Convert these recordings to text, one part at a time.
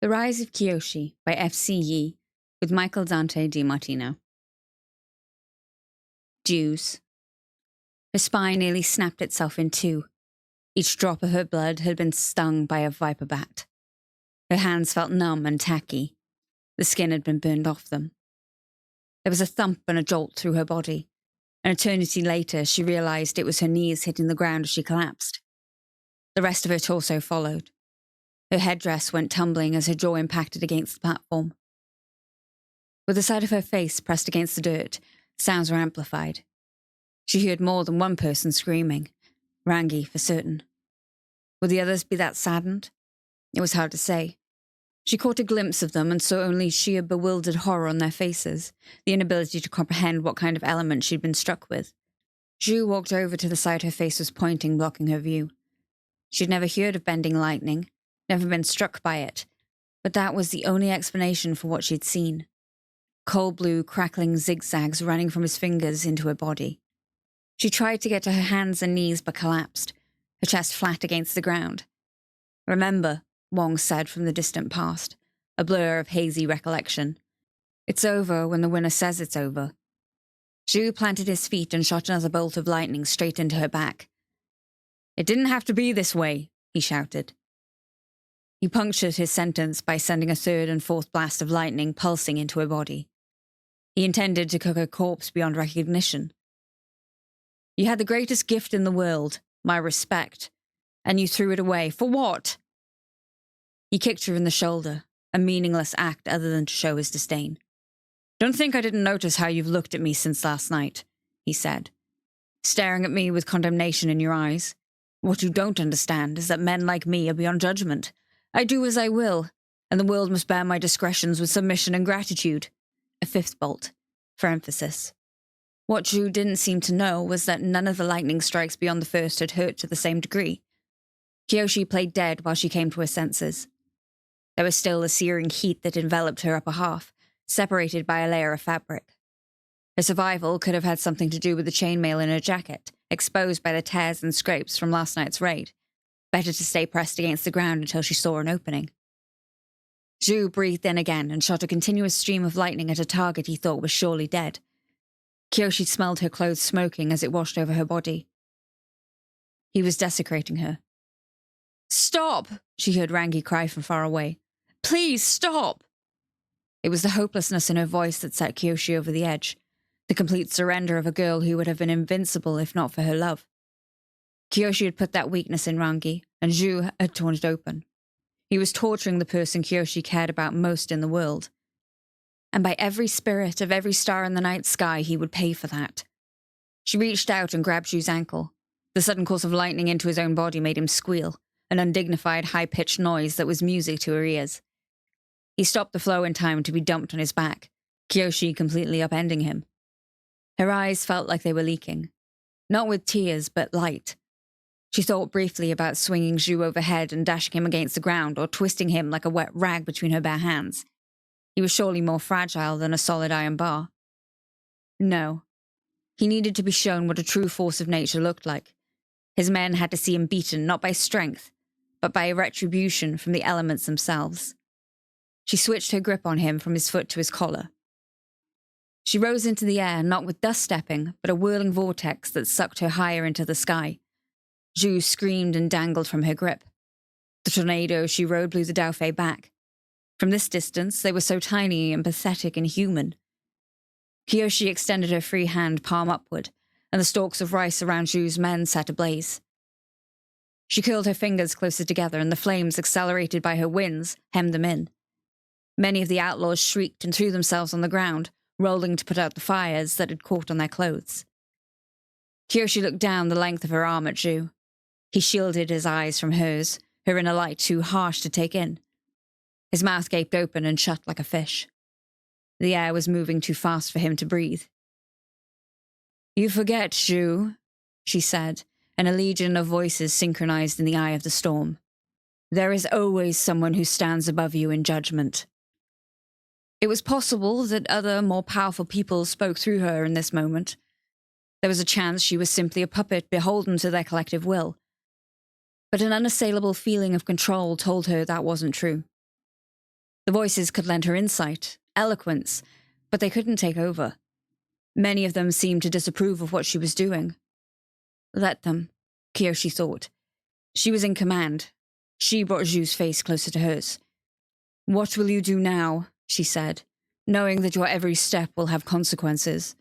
The Rise of Kyoshi by F.C. Yi with Michael Dante DiMartino. Jews. Her spine nearly snapped itself in two. Each drop of her blood had been stung by a viper bat. Her hands felt numb and tacky. The skin had been burned off them. There was a thump and a jolt through her body. An eternity later, she realized it was her knees hitting the ground as she collapsed. The rest of her torso followed. Her headdress went tumbling as her jaw impacted against the platform. With the side of her face pressed against the dirt, sounds were amplified. She heard more than one person screaming. Rangi, for certain. Would the others be that saddened? It was hard to say. She caught a glimpse of them and saw only sheer bewildered horror on their faces, the inability to comprehend what kind of element she'd been struck with. Zhu walked over to the side her face was pointing, blocking her view. She'd never heard of bending lightning, never been struck by it, but that was the only explanation for what she'd seen. Cold blue, crackling zigzags running from his fingers into her body. She tried to get to her hands and knees but collapsed, her chest flat against the ground. Remember, Wong said from the distant past, a blur of hazy recollection. It's over when the winner says it's over. Zhu planted his feet and shot another bolt of lightning straight into her back. It didn't have to be this way, he shouted. He punctured his sentence by sending a third and fourth blast of lightning pulsing into her body. He intended to cook her corpse beyond recognition. You had the greatest gift in the world, my respect, and you threw it away. For what? He kicked her in the shoulder, a meaningless act other than to show his disdain. Don't think I didn't notice how you've looked at me since last night, he said, staring at me with condemnation in your eyes. What you don't understand is that men like me are beyond judgment. I do as I will, and the world must bear my discretions with submission and gratitude. A fifth bolt, for emphasis. What Zhu didn't seem to know was that none of the lightning strikes beyond the first had hurt to the same degree. Kyoshi played dead while she came to her senses. There was still the searing heat that enveloped her upper half, separated by a layer of fabric. Her survival could have had something to do with the chainmail in her jacket, exposed by the tears and scrapes from last night's raid. Better to stay pressed against the ground until she saw an opening. Zhu breathed in again and shot a continuous stream of lightning at a target he thought was surely dead. Kyoshi smelled her clothes smoking as it washed over her body. He was desecrating her. Stop! She heard Rangi cry from far away. Please, stop! It was the hopelessness in her voice that set Kyoshi over the edge, the complete surrender of a girl who would have been invincible if not for her love. Kyoshi had put that weakness in Rangi, and Zhu had torn it open. He was torturing the person Kyoshi cared about most in the world. And by every spirit of every star in the night sky, he would pay for that. She reached out and grabbed Zhu's ankle. The sudden course of lightning into his own body made him squeal, an undignified, high-pitched noise that was music to her ears. He stopped the flow in time to be dumped on his back, Kyoshi completely upending him. Her eyes felt like they were leaking. Not with tears, but light. She thought briefly about swinging Zhu overhead and dashing him against the ground or twisting him like a wet rag between her bare hands. He was surely more fragile than a solid iron bar. No. He needed to be shown what a true force of nature looked like. His men had to see him beaten not by strength, but by retribution from the elements themselves. She switched her grip on him from his foot to his collar. She rose into the air, not with dust stepping, but a whirling vortex that sucked her higher into the sky. Zhu screamed and dangled from her grip. The tornado she rode blew the Daofei back. From this distance, they were so tiny and pathetic and human. Kyoshi extended her free hand palm upward, and the stalks of rice around Zhu's men set ablaze. She curled her fingers closer together, and the flames, accelerated by her winds, hemmed them in. Many of the outlaws shrieked and threw themselves on the ground, rolling to put out the fires that had caught on their clothes. Kyoshi looked down the length of her arm at Zhu. He shielded his eyes from hers, her inner light too harsh to take in. His mouth gaped open and shut like a fish. The air was moving too fast for him to breathe. You forget, Zhu, she said, and a legion of voices synchronized in the eye of the storm. There is always someone who stands above you in judgment. It was possible that other, more powerful people spoke through her in this moment. There was a chance she was simply a puppet beholden to their collective will. But an unassailable feeling of control told her that wasn't true. The voices could lend her insight, eloquence, but they couldn't take over. Many of them seemed to disapprove of what she was doing. Let them, Kyoshi thought. She was in command. She brought Zhu's face closer to hers. "What will you do now?" she said, knowing that your every step will have consequences.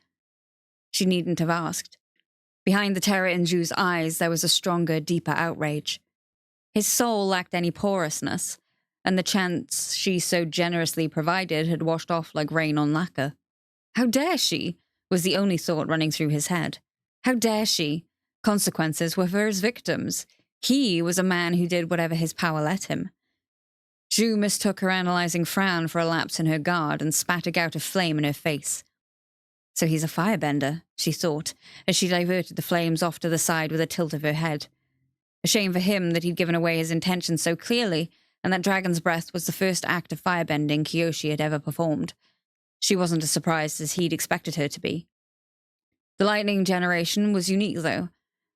She needn't have asked. Behind the terror in Zhu's eyes, there was a stronger, deeper outrage. His soul lacked any porousness, and the chance she so generously provided had washed off like rain on lacquer. How dare she, was the only thought running through his head. How dare she? Consequences were for his victims. He was a man who did whatever his power let him. Zhu mistook her analyzing frown for a lapse in her guard and spat a gout of flame in her face. So he's a firebender, she thought, as she diverted the flames off to the side with a tilt of her head. A shame for him that he'd given away his intentions so clearly, and that Dragon's Breath was the first act of firebending Kyoshi had ever performed. She wasn't as surprised as he'd expected her to be. The lightning generation was unique, though.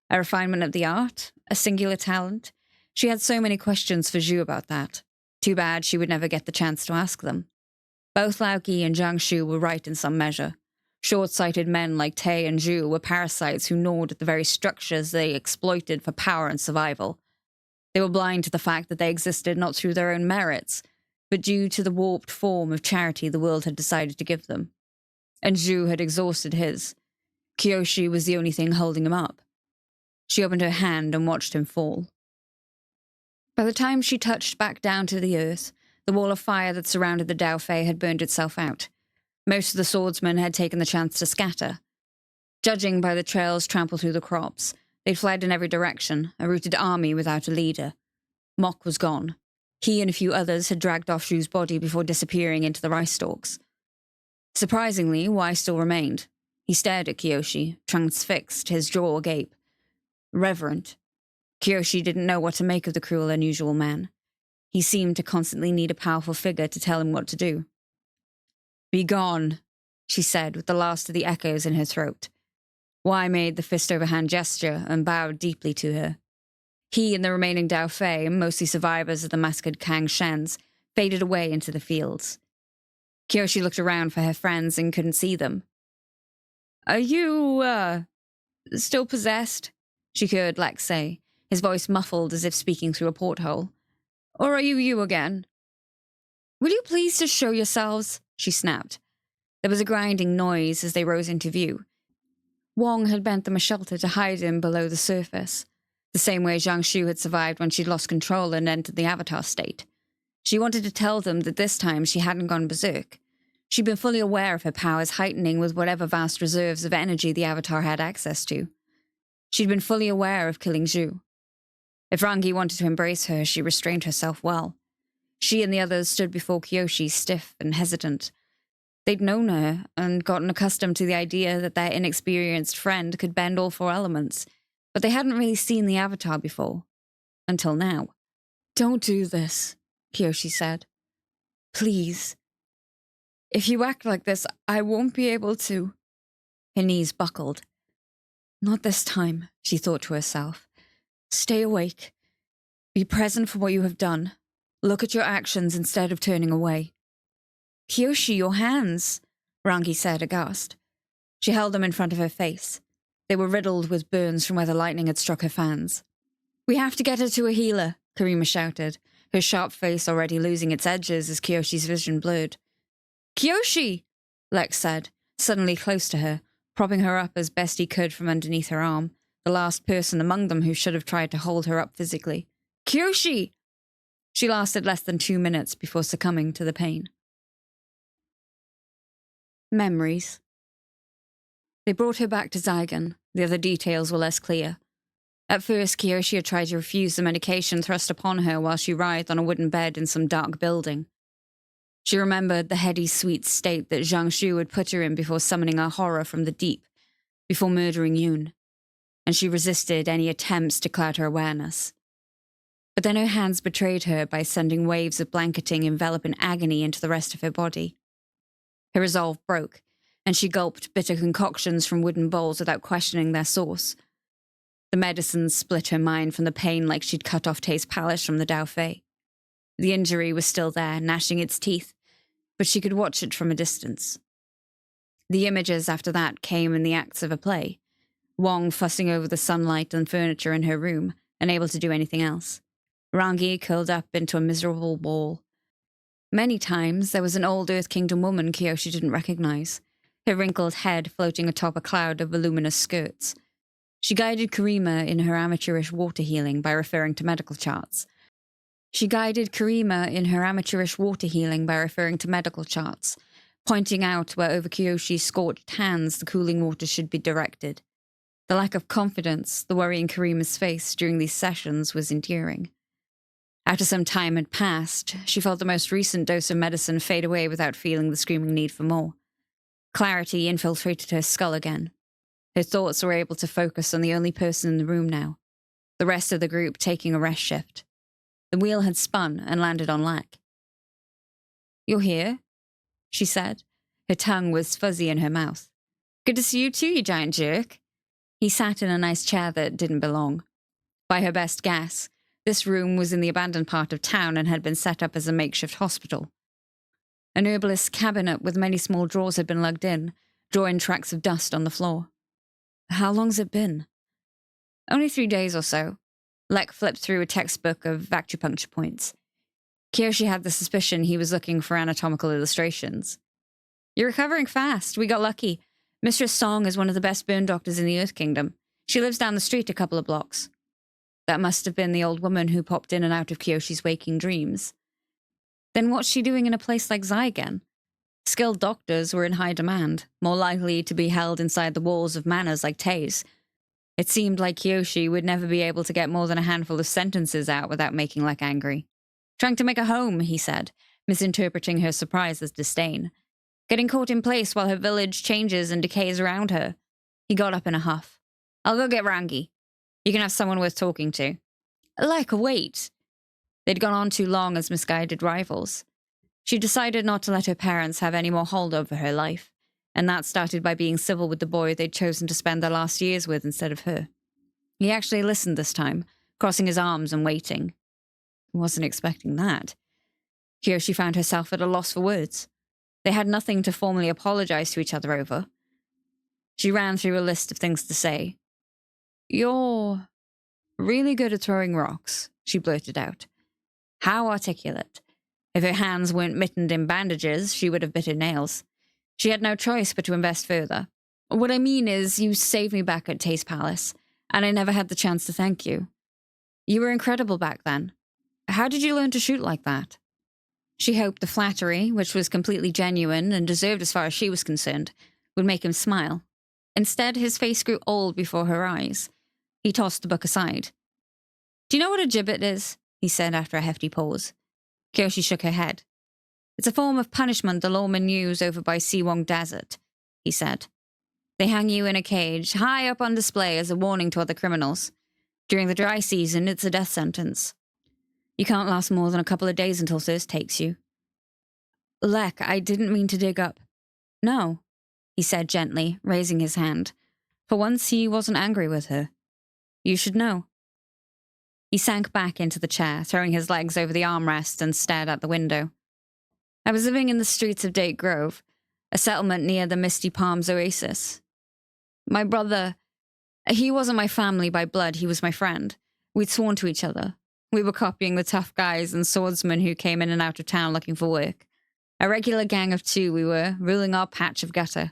A refinement of the art, a singular talent. She had so many questions for Zhu about that. Too bad she would never get the chance to ask them. Both Laoki and Zhang Shu were right in some measure. Short-sighted men like Tay and Zhu were parasites who gnawed at the very structures they exploited for power and survival. They were blind to the fact that they existed not through their own merits, but due to the warped form of charity the world had decided to give them. And Zhu had exhausted his. Kyoshi was the only thing holding him up. She opened her hand and watched him fall. By the time she touched back down to the earth, the wall of fire that surrounded the Dao Fei had burned itself out. Most of the swordsmen had taken the chance to scatter. Judging by the trails trampled through the crops, they'd fled in every direction, a routed army without a leader. Mok was gone. He and a few others had dragged off Zhu's body before disappearing into the rice stalks. Surprisingly, Wai still remained. He stared at Kyoshi, transfixed, his jaw agape. Reverent. Kyoshi didn't know what to make of the cruel, unusual man. He seemed to constantly need a powerful figure to tell him what to do. "Be gone," she said, with the last of the echoes in her throat. Wai made the fist-over-hand gesture and bowed deeply to her. He and the remaining Dao Fei, mostly survivors of the massacred Kang Shens, faded away into the fields. Kyoshi looked around for her friends and couldn't see them. "Are you, still possessed?" she heard Lex say, his voice muffled as if speaking through a porthole. "Or are you again?" "Will you please just show yourselves?" she snapped. There was a grinding noise as they rose into view. Wong had bent them a shelter to hide him below the surface, the same way Zhang Shu had survived when she'd lost control and entered the Avatar state. She wanted to tell them that this time she hadn't gone berserk. She'd been fully aware of her powers heightening with whatever vast reserves of energy the Avatar had access to. She'd been fully aware of killing Zhu. If Rangi wanted to embrace her, she restrained herself well. She and the others stood before Kyoshi, stiff and hesitant. They'd known her and gotten accustomed to the idea that their inexperienced friend could bend all four elements, but they hadn't really seen the Avatar before. Until now. "Don't do this," Kyoshi said. "Please. If you act like this, I won't be able to." Her knees buckled. "Not this time," she thought to herself. "Stay awake. Be present for what you have done. Look at your actions instead of turning away." "Kyoshi, your hands," Rangi said, aghast. She held them in front of her face. They were riddled with burns from where the lightning had struck her fans. "We have to get her to a healer," Karima shouted, her sharp face already losing its edges as Kyoshi's vision blurred. "Kyoshi!" Lex said, suddenly close to her, propping her up as best he could from underneath her arm, the last person among them who should have tried to hold her up physically. "Kyoshi!" She lasted less than 2 minutes before succumbing to the pain. Memories. They brought her back to Zygon. The other details were less clear. At first, Kyoshi had tried to refuse the medication thrust upon her while she writhed on a wooden bed in some dark building. She remembered the heady, sweet state that Zhang Shu had put her in before summoning a horror from the deep, before murdering Yoon, and she resisted any attempts to cloud her awareness. But then her hands betrayed her by sending waves of blanketing enveloping agony into the rest of her body. Her resolve broke, and she gulped bitter concoctions from wooden bowls without questioning their source. The medicines split her mind from the pain like she'd cut off Tay's palace from the Dao Fei. The injury was still there, gnashing its teeth, but she could watch it from a distance. The images after that came in the acts of a play, Wong fussing over the sunlight and furniture in her room, unable to do anything else. Rangi curled up into a miserable ball. Many times there was an old Earth Kingdom woman Kyoshi didn't recognize, her wrinkled head floating atop a cloud of voluminous skirts. She guided Karima in her amateurish water healing by referring to medical charts. Pointing out where over Kyoshi's scorched hands the cooling water should be directed. The lack of confidence the worry in Karima's face during these sessions was endearing. After some time had passed, she felt the most recent dose of medicine fade away without feeling the screaming need for more. Clarity infiltrated her skull again. Her thoughts were able to focus on the only person in the room now, the rest of the group taking a rest shift. The wheel had spun and landed on Lack. "You're here?" she said. Her tongue was fuzzy in her mouth. "Good to see you too, you giant jerk." He sat in a nice chair that didn't belong. By her best guess, this room was in the abandoned part of town and had been set up as a makeshift hospital. An herbalist's cabinet with many small drawers had been lugged in, drawing tracks of dust on the floor. "How long's it been?" "Only 3 days or so." Lek flipped through a textbook of acupuncture points. Kyoshi had the suspicion he was looking for anatomical illustrations. "You're recovering fast. We got lucky. Mistress Song is one of the best burn doctors in the Earth Kingdom. She lives down the street a couple of blocks." That must have been the old woman who popped in and out of Kyoshi's waking dreams. Then what's she doing in a place like Zygen? Skilled doctors were in high demand, more likely to be held inside the walls of manors like Tay's. It seemed like Kyoshi would never be able to get more than a handful of sentences out without making Lek angry. "Trying to make a home," he said, misinterpreting her surprise as disdain. "Getting caught in place while her village changes and decays around her." He got up in a huff. "I'll go get Rangi. You can have someone worth talking to." "Lek, wait." They'd gone on too long as misguided rivals. She decided not to let her parents have any more hold over her life, and that started by being civil with the boy they'd chosen to spend their last years with instead of her. He actually listened this time, crossing his arms and waiting. Wasn't expecting that. Kyoshi found herself at a loss for words. They had nothing to formally apologize to each other over. She ran through a list of things to say. "You're really good at throwing rocks," she blurted out. How articulate. If her hands weren't mittened in bandages, she would have bit her nails. She had no choice but to invest further. "What I mean is, you saved me back at Tay's Palace, and I never had the chance to thank you. You were incredible back then. How did you learn to shoot like that?" She hoped the flattery, which was completely genuine and deserved as far as she was concerned, would make him smile. Instead, his face grew old before her eyes. He tossed the book aside. "Do you know what a gibbet is?" he said after a hefty pause. Kyoshi shook her head. "It's a form of punishment the lawmen use over by Siwong Desert," he said. "They hang you in a cage, high up on display as a warning to other criminals. During the dry season, it's a death sentence. You can't last more than a couple of days until thirst takes you." "Lek, I didn't mean to dig up." "No," he said gently, raising his hand. For once he wasn't angry with her. "You should know." He sank back into the chair, throwing his legs over the armrest and stared out the window. "I was living in the streets of Date Grove, a settlement near the Misty Palms Oasis. My brother, he wasn't my family by blood, he was my friend. We'd sworn to each other. We were copying the tough guys and swordsmen who came in and out of town looking for work. A regular gang of two we were, ruling our patch of gutter.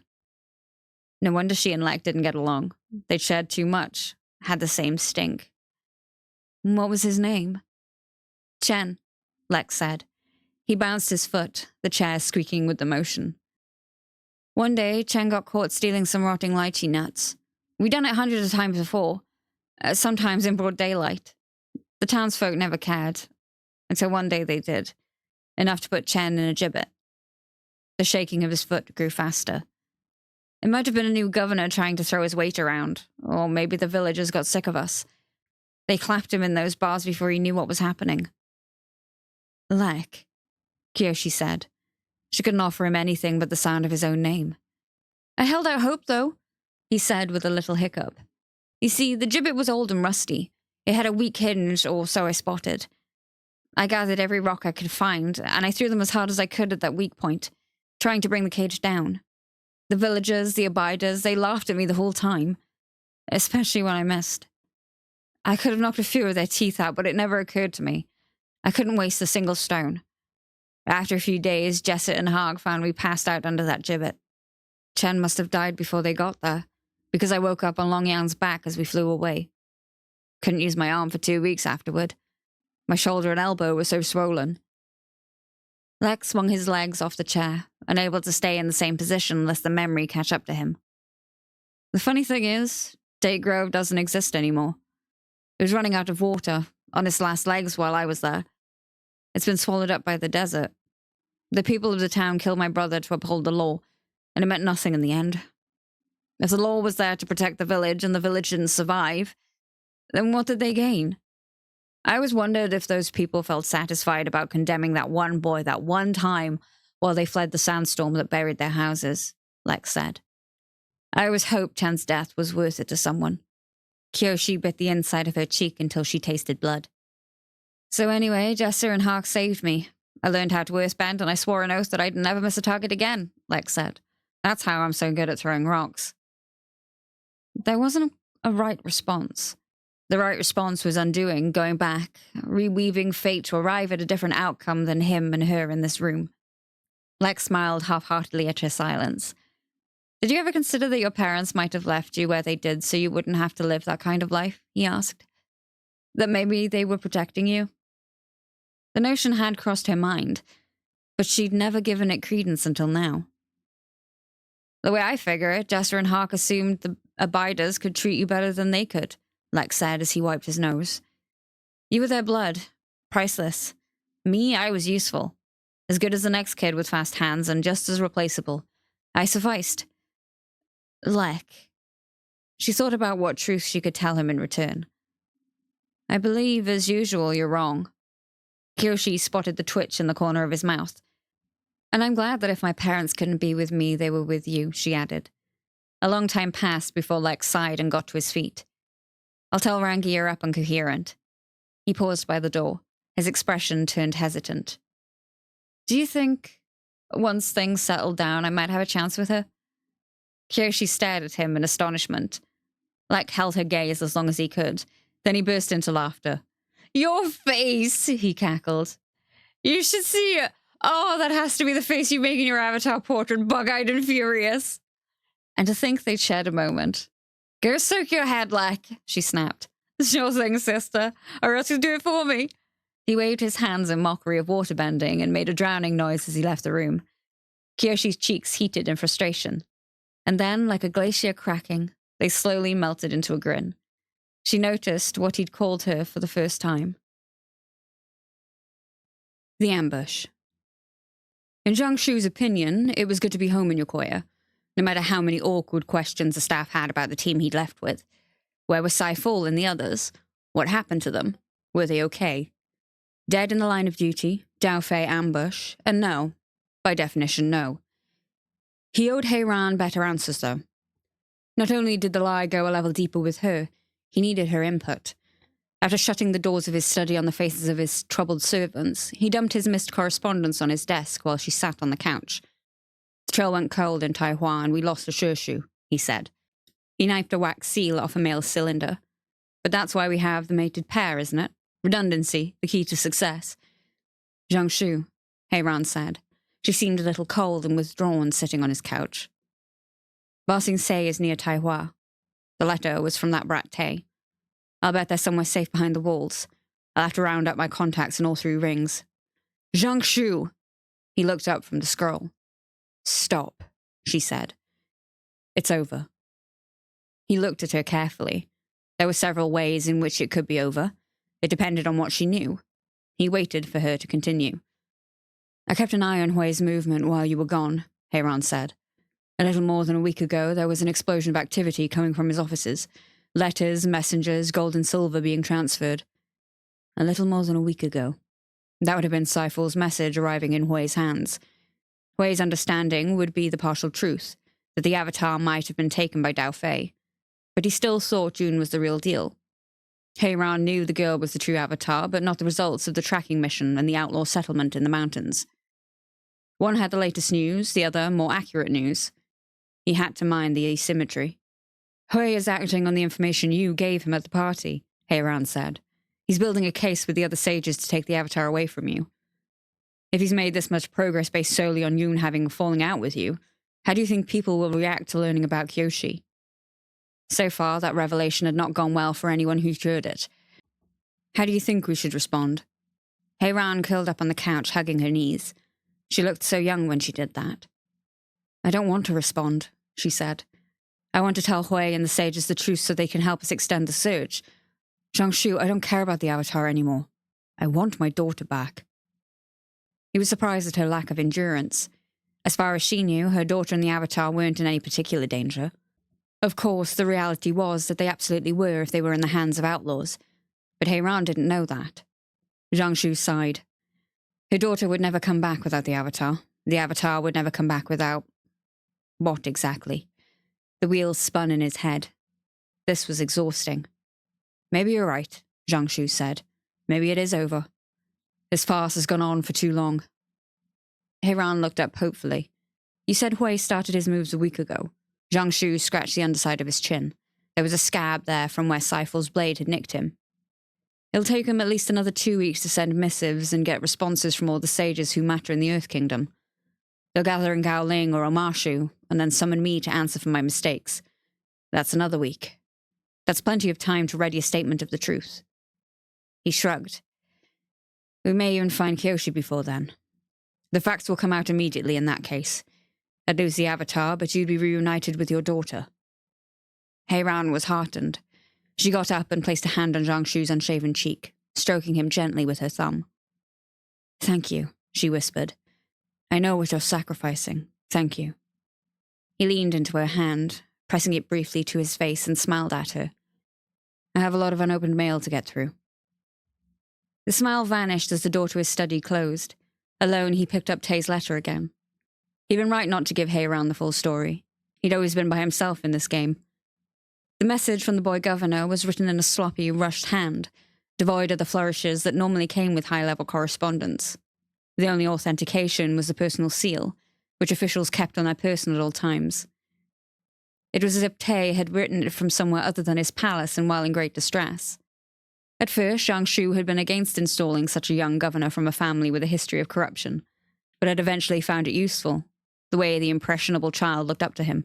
No wonder she and Lek didn't get along. They'd shared too much, had the same stink." "What was his name?" "Chen," Lek said. He bounced his foot, the chair squeaking with the motion. "One day, Chen got caught stealing some rotting lychee nuts. We'd done it hundreds of times before, sometimes in broad daylight. The townsfolk never cared, until one day they did, enough to put Chen in a gibbet." The shaking of his foot grew faster. "It might have been a new governor trying to throw his weight around, or maybe the villagers got sick of us. They clapped him in those bars before he knew what was happening." "Lek," Kyoshi said. She couldn't offer him anything but the sound of his own name. "I held out hope, though," he said with a little hiccup. "You see, the gibbet was old and rusty. It had a weak hinge, or so I spotted. I gathered every rock I could find, and I threw them as hard as I could at that weak point, trying to bring the cage down. The villagers, the abiders, they laughed at me the whole time, especially when I missed. I could have knocked a few of their teeth out, but it never occurred to me. I couldn't waste a single stone. After a few days, Jesset and Harg found me passed out under that gibbet. Chen must have died before they got there, because I woke up on Long Yan's back as we flew away. Couldn't use my arm for 2 weeks afterward. My shoulder and elbow were so swollen. Lex swung his legs off the chair, unable to stay in the same position lest the memory catch up to him. The funny thing is, Date Grove doesn't exist anymore. It was running out of water, on its last legs while I was there. It's been swallowed up by the desert. The people of the town killed my brother to uphold the law, and it meant nothing in the end. If the law was there to protect the village and the village didn't survive, then what did they gain? I always wondered if those people felt satisfied about condemning that one boy that one time while they fled the sandstorm that buried their houses, Lex said. I always hoped Chan's death was worth it to someone. Kyoshi bit the inside of her cheek until she tasted blood. So anyway, Jesser and Hark saved me. I learned how to earthbend and I swore an oath that I'd never miss a target again, Lex said. That's how I'm so good at throwing rocks. There wasn't a right response. The right response was undoing, going back, reweaving fate to arrive at a different outcome than him and her in this room. Lex smiled half-heartedly at her silence. Did you ever consider that your parents might have left you where they did so you wouldn't have to live that kind of life? He asked. That maybe they were protecting you? The notion had crossed her mind, but she'd never given it credence until now. The way I figure it, Jesser and Hark assumed the abiders could treat you better than they could, Lex said as he wiped his nose. You were their blood, priceless. Me, I was useful. As good as the next kid with fast hands and just as replaceable. I sufficed. Lek. She thought about what truth she could tell him in return. I believe, as usual, you're wrong. Kyoshi spotted the twitch in the corner of his mouth. And I'm glad that if my parents couldn't be with me, they were with you, she added. A long time passed before Lex sighed and got to his feet. I'll tell Rangi you're up and coherent. He paused by the door, his expression turned hesitant. Do you think, once things settled down, I might have a chance with her? Kyoshi stared at him in astonishment. Lek held her gaze as long as he could. Then he burst into laughter. Your face, he cackled. You should see it. Oh, that has to be the face you make in your avatar portrait, bug-eyed and furious. And to think they'd shared a moment. Go soak your head, Lek, she snapped. Sure thing, sister, or else you'll do it for me. He waved his hands in mockery of waterbending and made a drowning noise as he left the room. Kyoshi's cheeks heated in frustration. And then, like a glacier cracking, they slowly melted into a grin. She noticed what he'd called her for the first time. The ambush. In Zhang Shu's opinion, it was good to be home in Yokoya, no matter how many awkward questions the staff had about the team he'd left with. Where was Saiful and the others? What happened to them? Were they okay? Dead in the line of duty, Dao Fei ambush, and no. By definition, no. He owed Heiran better answers, though. Not only did the lie go a level deeper with her, he needed her input. After shutting the doors of his study on the faces of his troubled servants, he dumped his missed correspondence on his desk while she sat on the couch. The trail went cold in Taiwan and we lost a Shurshu, he said. He knifed a wax seal off a mail cylinder. But that's why we have the mated pair, isn't it? Redundancy, the key to success. Zhang Shu, Heiran said. She seemed a little cold and withdrawn sitting on his couch. Ba Sing Se is near Taihua. The letter was from that brat Tay. I'll bet they're somewhere safe behind the walls. I'll have to round up my contacts in all 3 rings. Zhang Shu! He looked up from the scroll. Stop, she said. It's over. He looked at her carefully. There were several ways in which it could be over. It depended on what she knew. He waited for her to continue. I kept an eye on Hui's movement while you were gone, Heiran said. A little more than a week ago, there was an explosion of activity coming from his offices. Letters, messengers, gold and silver being transferred. A little more than a week ago. That would have been Saiful's message arriving in Hui's hands. Hui's understanding would be the partial truth, that the Avatar might have been taken by Dao Fei. But he still thought June was the real deal. Heiran knew the girl was the true avatar, but not the results of the tracking mission and the outlaw settlement in the mountains. One had the latest news, the other more accurate news. He had to mind the asymmetry. Hui is acting on the information you gave him at the party, Heiran said. He's building a case with the other sages to take the avatar away from you. If he's made this much progress based solely on Yoon having a falling out with you, how do you think people will react to learning about Kyoshi? So far, that revelation had not gone well for anyone who heard it. How do you think we should respond? Heiran curled up on the couch, hugging her knees. She looked so young when she did that. I don't want to respond, she said. I want to tell Hui and the sages the truth so they can help us extend the search. Jiangshu, I don't care about the avatar anymore. I want my daughter back. He was surprised at her lack of endurance. As far as she knew, her daughter and the avatar weren't in any particular danger. Of course, the reality was that they absolutely were if they were in the hands of outlaws. But Heiran didn't know that. Jiangshu sighed. Her daughter would never come back without the avatar. The avatar would never come back without... What exactly? The wheels spun in his head. This was exhausting. Maybe you're right, Jiangshu said. Maybe it is over. This farce has gone on for too long. Heiran looked up hopefully. You said Hui started his moves a week ago. Jiangshu scratched the underside of his chin. There was a scab there from where Seifel's blade had nicked him. It'll take him at least another 2 weeks to send missives and get responses from all the sages who matter in the Earth Kingdom. They'll gather in Gaoling or Omashu, and then summon me to answer for my mistakes. That's another week. That's plenty of time to ready a statement of the truth. He shrugged. We may even find Kyoshi before then. The facts will come out immediately in that case. I'd lose the avatar, but you'd be reunited with your daughter. Heiran was heartened. She got up and placed a hand on Jiangshu's unshaven cheek, stroking him gently with her thumb. Thank you, she whispered. I know what you're sacrificing. Thank you. He leaned into her hand, pressing it briefly to his face, and smiled at her. I have a lot of unopened mail to get through. The smile vanished as the door to his study closed. Alone, he picked up Tay's letter again. He'd been right not to give Heiran the full story. He'd always been by himself in this game. The message from the boy governor was written in a sloppy, rushed hand, devoid of the flourishes that normally came with high-level correspondence. The only authentication was the personal seal, which officials kept on their person at all times. It was as if Tay had written it from somewhere other than his palace and while in great distress. At first, Jiangshu had been against installing such a young governor from a family with a history of corruption, but had eventually found it useful, the way the impressionable child looked up to him.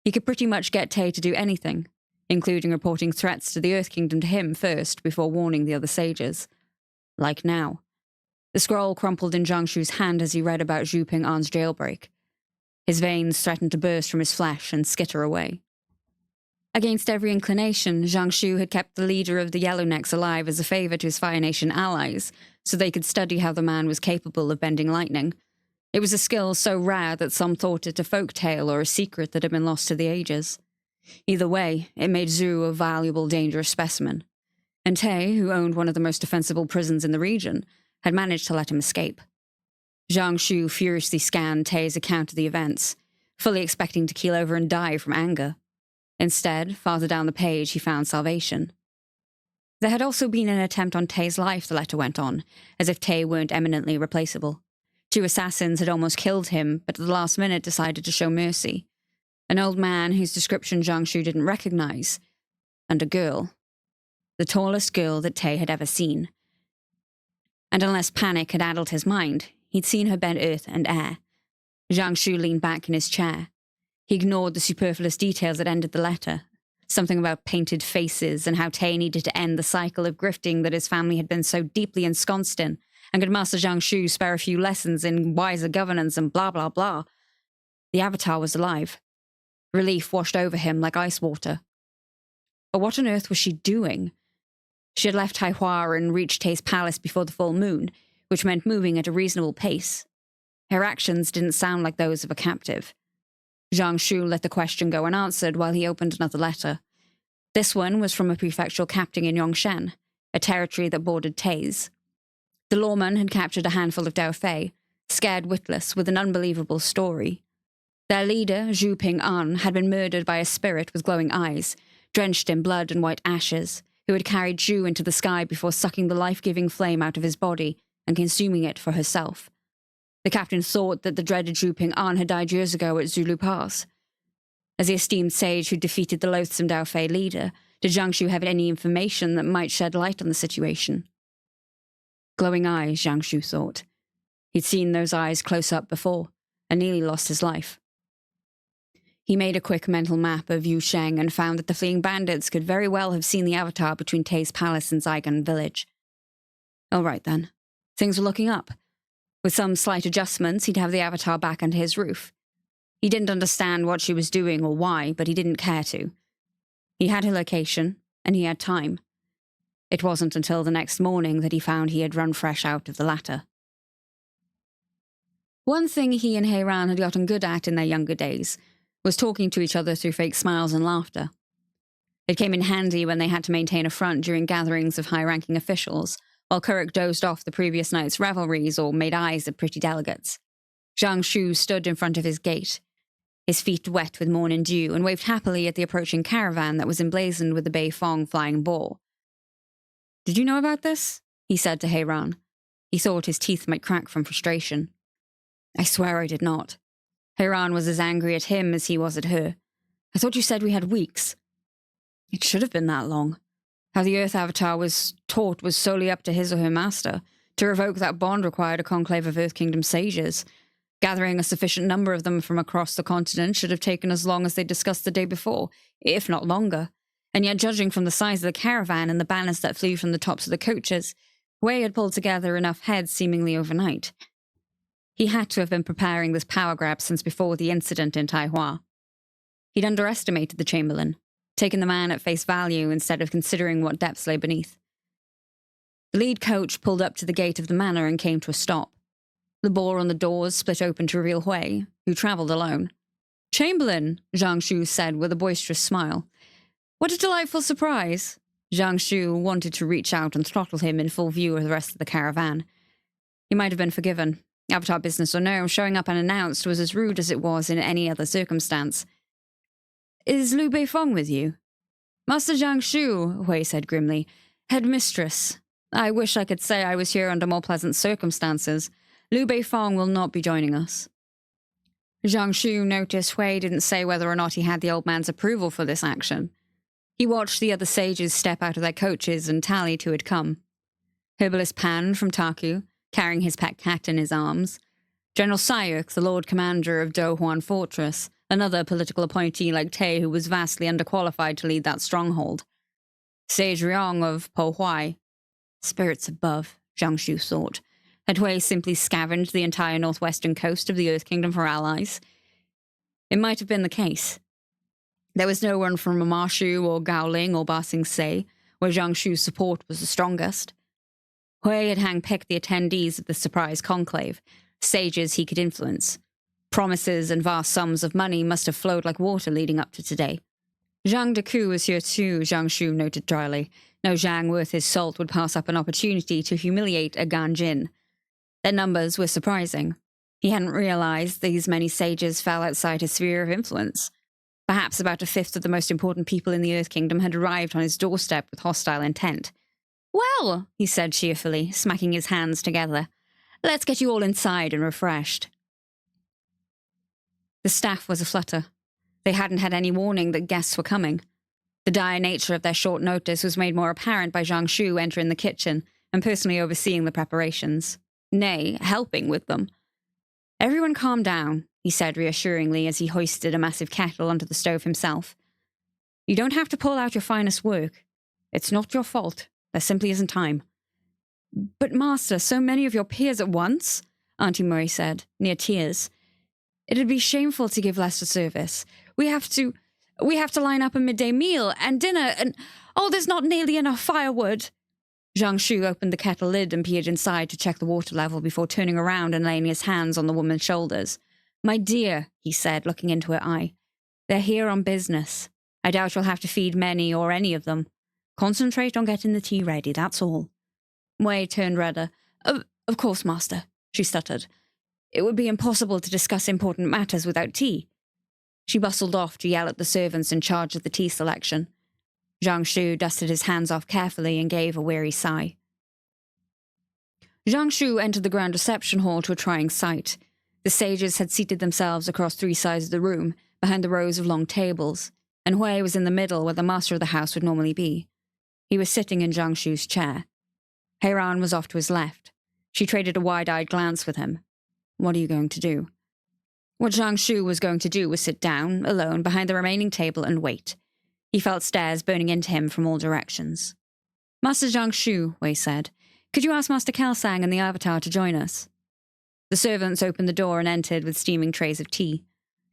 He could pretty much get Tay to do anything, including reporting threats to the Earth Kingdom to him first before warning the other sages. Like now. The scroll crumpled in Jiangshu's hand as he read about Zhu Ping-an's jailbreak. His veins threatened to burst from his flesh and skitter away. Against every inclination, Jiangshu had kept the leader of the Yellownecks alive as a favor to his Fire Nation allies, so they could study how the man was capable of bending lightning. It was a skill so rare that some thought it a folk tale or a secret that had been lost to the ages. Either way, it made Zhu a valuable, dangerous specimen. And Tay, who owned one of the most defensible prisons in the region, had managed to let him escape. Jiangshu furiously scanned Tay's account of the events, fully expecting to keel over and die from anger. Instead, farther down the page, he found salvation. There had also been an attempt on Tay's life, the letter went on, as if Tay weren't eminently replaceable. 2 assassins had almost killed him, but at the last minute decided to show mercy. An old man whose description Jiangshu didn't recognize, and a girl. The tallest girl that Tay had ever seen. And unless panic had addled his mind, he'd seen her bend earth and air. Jiangshu leaned back in his chair. He ignored the superfluous details that ended the letter. Something about painted faces and how Tay needed to end the cycle of grifting that his family had been so deeply ensconced in, and could Master Jiangshu spare a few lessons in wiser governance and blah blah blah. The avatar was alive. Relief washed over him like ice water. But what on earth was she doing? She had left Taihua and reached Tay's palace before the full moon, which meant moving at a reasonable pace. Her actions didn't sound like those of a captive. Jiangshu let the question go unanswered while he opened another letter. This one was from a prefectural captain in Yongshan, a territory that bordered Tay's. The lawman had captured a handful of Daofei, scared witless with an unbelievable story. Their leader, Zhu Ping-an, had been murdered by a spirit with glowing eyes, drenched in blood and white ashes, who had carried Zhu into the sky before sucking the life-giving flame out of his body and consuming it for herself. The captain thought that the dreaded Zhu Ping-an had died years ago at Zulu Pass. As the esteemed sage who defeated the loathsome Dao Fei leader, did Zhang Shu have any information that might shed light on the situation? Glowing eyes, Zhang Shu thought. He'd seen those eyes close up before, and nearly lost his life. He made a quick mental map of Yu Sheng and found that the fleeing bandits could very well have seen the avatar between Tei's palace and Zygon village. All right, then. Things were looking up. With some slight adjustments, he'd have the avatar back under his roof. He didn't understand what she was doing or why, but he didn't care to. He had her location, and he had time. It wasn't until the next morning that he found he had run fresh out of the latter. One thing he and Heiran had gotten good at in their younger days was talking to each other through fake smiles and laughter. It came in handy when they had to maintain a front during gatherings of high-ranking officials, while Kuruk dozed off the previous night's revelries or made eyes at pretty delegates. Zhang Shu stood in front of his gate, his feet wet with morning dew, and waved happily at the approaching caravan that was emblazoned with the Bei Fong flying boar. "Did you know about this?" he said to Heiran. He thought his teeth might crack from frustration. "I swear I did not." Heiran was as angry at him as he was at her. "I thought you said we had weeks." "It should have been that long. How the Earth Avatar was taught was solely up to his or her master. To revoke that bond required a conclave of Earth Kingdom sages. Gathering a sufficient number of them from across the continent should have taken as long as they discussed the day before, if not longer. And yet, judging from the size of the caravan and the banners that flew from the tops of the coaches, Wei had pulled together enough heads seemingly overnight. He had to have been preparing this power grab since before the incident in Taihua. He'd underestimated the Chamberlain, taken the man at face value instead of considering what depths lay beneath. The lead coach pulled up to the gate of the manor and came to a stop. The bore on the doors split open to reveal Hui, who travelled alone. "Chamberlain," Zhang Shu said with a boisterous smile. "What a delightful surprise." Zhang Shu wanted to reach out and throttle him in full view of the rest of the caravan. He might have been forgiven. Avatar business or no, showing up unannounced was as rude as it was in any other circumstance. "Is Liu Beifong with you?" "Master Zhang Shu," Hui said grimly. "Headmistress. I wish I could say I was here under more pleasant circumstances. Liu Beifong will not be joining us." Zhang Shu noticed Hui didn't say whether or not he had the old man's approval for this action. He watched the other sages step out of their coaches and tallied who had come. Herbalist Pan from Taku, carrying his pet cat in his arms. General Sayuk, the Lord Commander of Do Huan Fortress, another political appointee like Te who was vastly underqualified to lead that stronghold. Sage Ryong of Po Huai. Spirits above, Zhang Shu thought. Had Hui simply scavenged the entire northwestern coast of the Earth Kingdom for allies? It might have been the case. There was no one from Mamashu or Gaoling or Ba Sing Se, where Zhang Shu's support was the strongest. Hui had handpicked the attendees of the surprise conclave, sages he could influence. Promises and vast sums of money must have flowed like water leading up to today. Zhang Deku was here too, Zhang Shu noted dryly. No Zhang worth his salt would pass up an opportunity to humiliate a Ganjin. Their numbers were surprising. He hadn't realized these many sages fell outside his sphere of influence. Perhaps about a fifth of the most important people in the Earth Kingdom had arrived on his doorstep with hostile intent. "Well," he said cheerfully, smacking his hands together, "let's get you all inside and refreshed." The staff was aflutter. They hadn't had any warning that guests were coming. The dire nature of their short notice was made more apparent by Zhang Shu entering the kitchen and personally overseeing the preparations. Nay, helping with them. "Everyone calm down," he said reassuringly as he hoisted a massive kettle onto the stove himself. "You don't have to pull out your finest work. It's not your fault. There simply isn't time." "But Master, so many of your peers at once?" Auntie Murray said, near tears. "It'd be shameful to give less to service. We have to line up a midday meal and dinner and... Oh, there's not nearly enough firewood." Zhang Shu opened the kettle lid and peered inside to check the water level before turning around and laying his hands on the woman's shoulders. "My dear," he said, looking into her eye, "they're here on business. I doubt you'll have to feed many or any of them. Concentrate on getting the tea ready, that's all." Wei turned redder. Of course, Master," she stuttered. "It would be impossible to discuss important matters without tea." She bustled off to yell at the servants in charge of the tea selection. Zhang Shu dusted his hands off carefully and gave a weary sigh. Zhang Shu entered the grand reception hall to a trying sight. The sages had seated themselves across three sides of the room, behind the rows of long tables, and Hui was in the middle where the master of the house would normally be. He was sitting in Zhang Shu's chair. Heiran was off to his left. She traded a wide-eyed glance with him. What are you going to do? What Zhang Shu was going to do was sit down, alone, behind the remaining table and wait. He felt stares burning into him from all directions. Master Zhang Shu, Hui said, could you ask Master Kelsang and the Avatar to join us? The servants opened the door and entered with steaming trays of tea.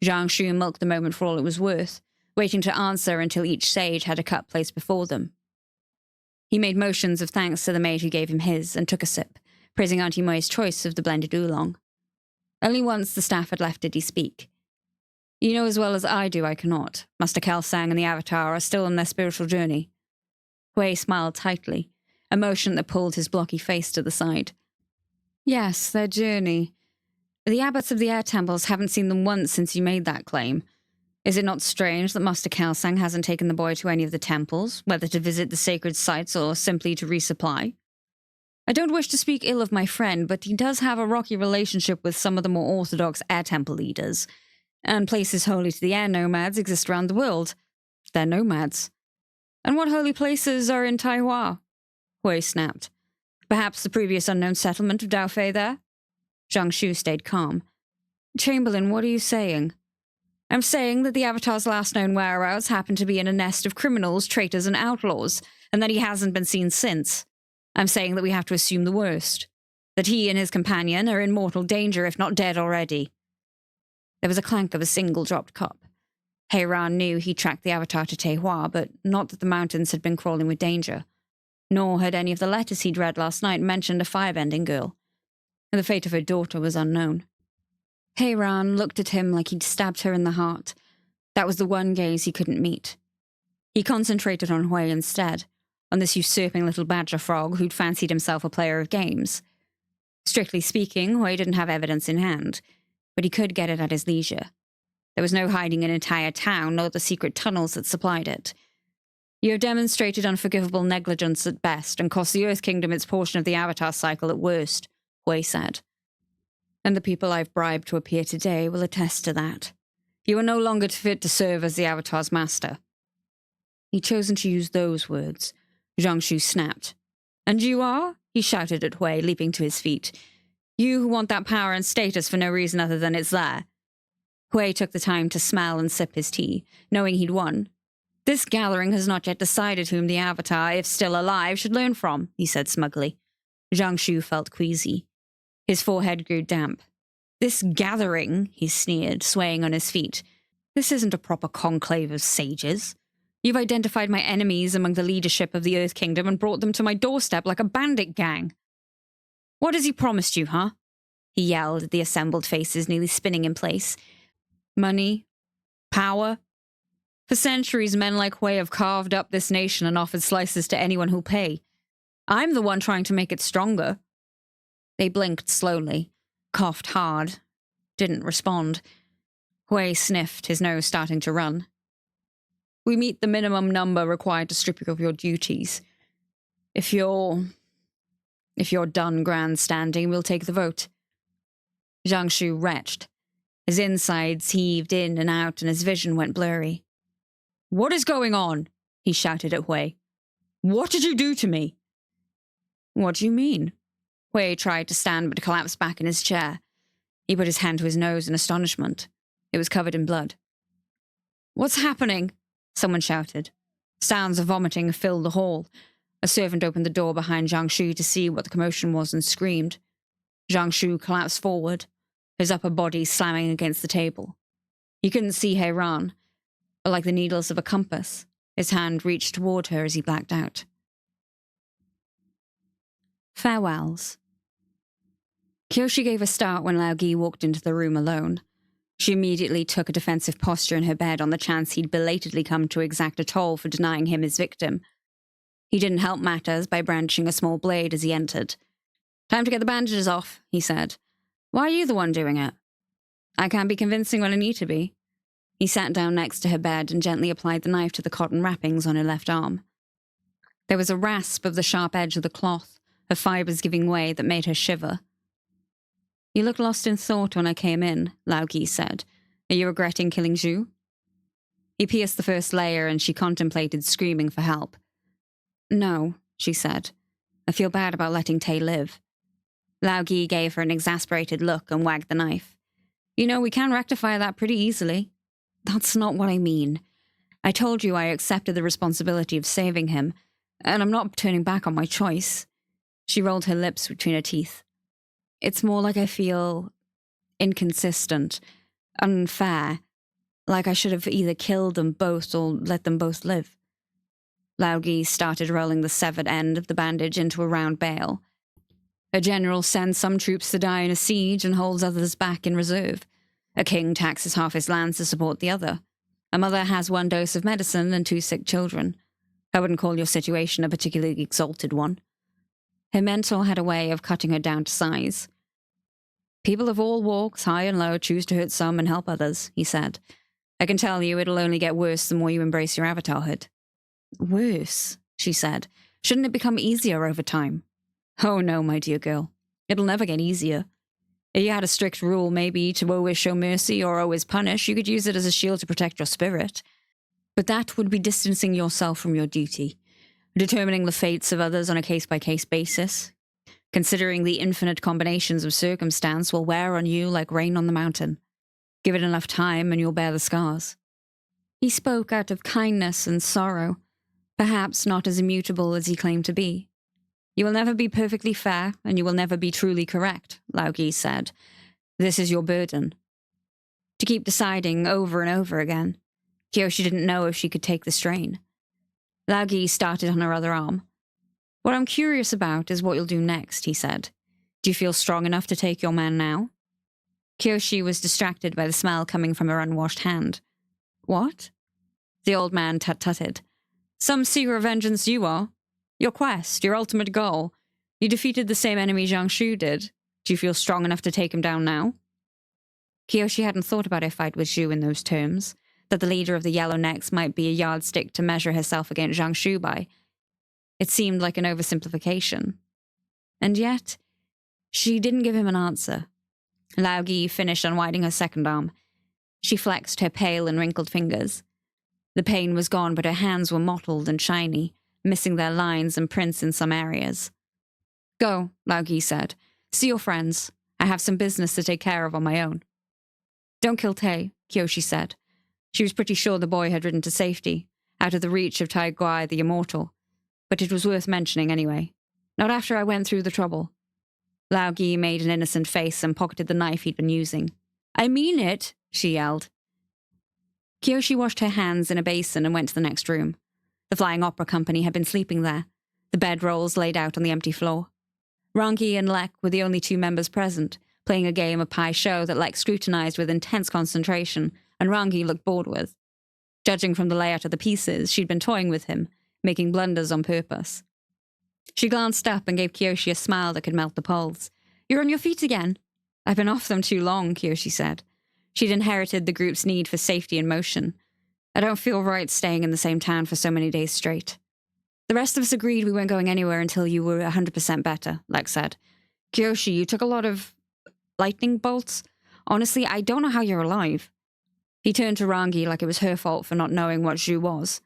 Zhang Shu milked the moment for all it was worth, waiting to answer until each sage had a cup placed before them. He made motions of thanks to the maid who gave him his and took a sip, praising Auntie Mui's choice of the blended oolong. Only once the staff had left did he speak. You know as well as I do I cannot. Master Kelsang and the Avatar are still on their spiritual journey. Hui smiled tightly, a motion that pulled his blocky face to the side. Yes, their journey. The abbots of the air temples haven't seen them once since you made that claim. Is it not strange that Master Kelsang hasn't taken the boy to any of the temples, whether to visit the sacred sites or simply to resupply? I don't wish to speak ill of my friend, but he does have a rocky relationship with some of the more orthodox air temple leaders, and places holy to the air nomads exist around the world. They're nomads. And what holy places are in Taihua? Hui snapped. Perhaps the previous unknown settlement of Daofei there? Zhang Shu stayed calm. Chamberlain, what are you saying? I'm saying that the Avatar's last known whereabouts happened to be in a nest of criminals, traitors, and outlaws, and that he hasn't been seen since. I'm saying that we have to assume the worst. That he and his companion are in mortal danger, if not dead already. There was a clank of a single dropped cup. Heiran knew he tracked the Avatar to Taihua, but not that the mountains had been crawling with danger. Nor had any of the letters he'd read last night mentioned a firebending girl. And the fate of her daughter was unknown. Heiran looked at him like he'd stabbed her in the heart. That was the one gaze he couldn't meet. He concentrated on Hui instead, on this usurping little badger frog who'd fancied himself a player of games. Strictly speaking, Hui didn't have evidence in hand, but he could get it at his leisure. There was no hiding an entire town, nor the secret tunnels that supplied it. You have demonstrated unforgivable negligence at best and cost the Earth Kingdom its portion of the Avatar cycle at worst, Hui said. And the people I've bribed to appear today will attest to that. You are no longer fit to serve as the Avatar's master. He'd chosen to use those words. Zhang Shu snapped. And you are? He shouted at Hui, leaping to his feet. You who want that power and status for no reason other than it's there. Hui took the time to smell and sip his tea, knowing he'd won. This gathering has not yet decided whom the Avatar, if still alive, should learn from, he said smugly. Zhang Shu felt queasy. His forehead grew damp. This gathering, he sneered, swaying on his feet. This isn't a proper conclave of sages. You've identified my enemies among the leadership of the Earth Kingdom and brought them to my doorstep like a bandit gang. What has he promised you, huh? He yelled at the assembled faces nearly spinning in place. Money? Power? For centuries, men like Hui have carved up this nation and offered slices to anyone who'll pay. I'm the one trying to make it stronger. They blinked slowly, coughed hard, didn't respond. Hui sniffed, his nose starting to run. We meet the minimum number required to strip you of your duties. If you're done grandstanding, we'll take the vote. Zhang Shu retched. His insides heaved in and out and his vision went blurry. What is going on? He shouted at Hui. What did you do to me? What do you mean? Hui tried to stand but collapsed back in his chair. He put his hand to his nose in astonishment. It was covered in blood. What's happening? Someone shouted. Sounds of vomiting filled the hall. A servant opened the door behind Zhang Shu to see what the commotion was and screamed. Zhang Shu collapsed forward, his upper body slamming against the table. He couldn't see Heiran, but like the needles of a compass, his hand reached toward her as he blacked out. Farewells. Kyoshi gave a start when Lao Gi walked into the room alone. She immediately took a defensive posture in her bed on the chance he'd belatedly come to exact a toll for denying him his victim. He didn't help matters by brandishing a small blade as he entered. Time to get the bandages off, he said. Why are you the one doing it? I can't be convincing when I need to be. He sat down next to her bed and gently applied the knife to the cotton wrappings on her left arm. There was a rasp of the sharp edge of the cloth, her fibers giving way, that made her shiver. "You looked lost in thought when I came in," Lao Gi said. "Are you regretting killing Zhu?" He pierced the first layer and she contemplated, screaming for help. "No," she said. "I feel bad about letting Tay live." Lao Gi gave her an exasperated look and wagged the knife. "You know, we can rectify that pretty easily." "That's not what I mean. I told you I accepted the responsibility of saving him, and I'm not turning back on my choice." She rolled her lips between her teeth. "It's more like I feel inconsistent, unfair, like I should have either killed them both or let them both live." Lao Gi started rolling the severed end of the bandage into a round bale. "A general sends some troops to die in a siege and holds others back in reserve. A king taxes half his lands to support the other. A mother has 1 dose of medicine and 2 sick children. I wouldn't call your situation a particularly exalted one." Her mentor had a way of cutting her down to size. "People of all walks, high and low, choose to hurt some and help others," he said. "I can tell you it'll only get worse the more you embrace your avatarhood." "Worse?" she said. "Shouldn't it become easier over time?" "Oh no, my dear girl. It'll never get easier. If you had a strict rule, maybe, to always show mercy or always punish, you could use it as a shield to protect your spirit. But that would be distancing yourself from your duty, determining the fates of others on a case-by-case basis. Considering the infinite combinations of circumstance will wear on you like rain on the mountain. Give it enough time and you'll bear the scars." He spoke out of kindness and sorrow, perhaps not as immutable as he claimed to be. "You will never be perfectly fair, and you will never be truly correct," Lao Gi said. "This is your burden. To keep deciding over and over again." Kyoshi didn't know if she could take the strain. Lao Gi started on her other arm. "What I'm curious about is what you'll do next," he said. "Do you feel strong enough to take your man now?" Kyoshi was distracted by the smell coming from her unwashed hand. "What?" The old man tut-tutted. "Some seeker of vengeance you are. Your quest, your ultimate goal. You defeated the same enemy Zhang Shu did. Do you feel strong enough to take him down now?" Kyoshi hadn't thought about her fight with Zhu in those terms, that the leader of the Yellow Necks might be a yardstick to measure herself against Zhang Shu by. It seemed like an oversimplification. And yet, she didn't give him an answer. Lao Gi finished unwinding her second arm. She flexed her pale and wrinkled fingers. The pain was gone, but her hands were mottled and shiny, missing their lines and prints in some areas. "Go," Lao Gi said. "See your friends. I have some business to take care of on my own." "Don't kill Tay," Kyoshi said. She was pretty sure the boy had ridden to safety, out of the reach of Tai Guai the Immortal, but it was worth mentioning anyway. "Not after I went through the trouble." Lao Gi made an innocent face and pocketed the knife he'd been using. "I mean it," she yelled. Kyoshi washed her hands in a basin and went to the next room. The Flying Opera Company had been sleeping there, the bedrolls laid out on the empty floor. Rangi and Lek were the only 2 members present, playing a game of Pai Sho that Lek scrutinized with intense concentration, and Rangi looked bored with. Judging from the layout of the pieces, she'd been toying with him, making blunders on purpose. She glanced up and gave Kyoshi a smile that could melt the poles. "You're on your feet again." "I've been off them too long," Kyoshi said. She'd inherited the group's need for safety and motion. "I don't feel right staying in the same town for so many days straight." "The rest of us agreed we weren't going anywhere until you were 100% better," Lex said. "Kyoshi, you took a lot of lightning bolts. Honestly, I don't know how you're alive." He turned to Rangi like it was her fault for not knowing what Zhu was.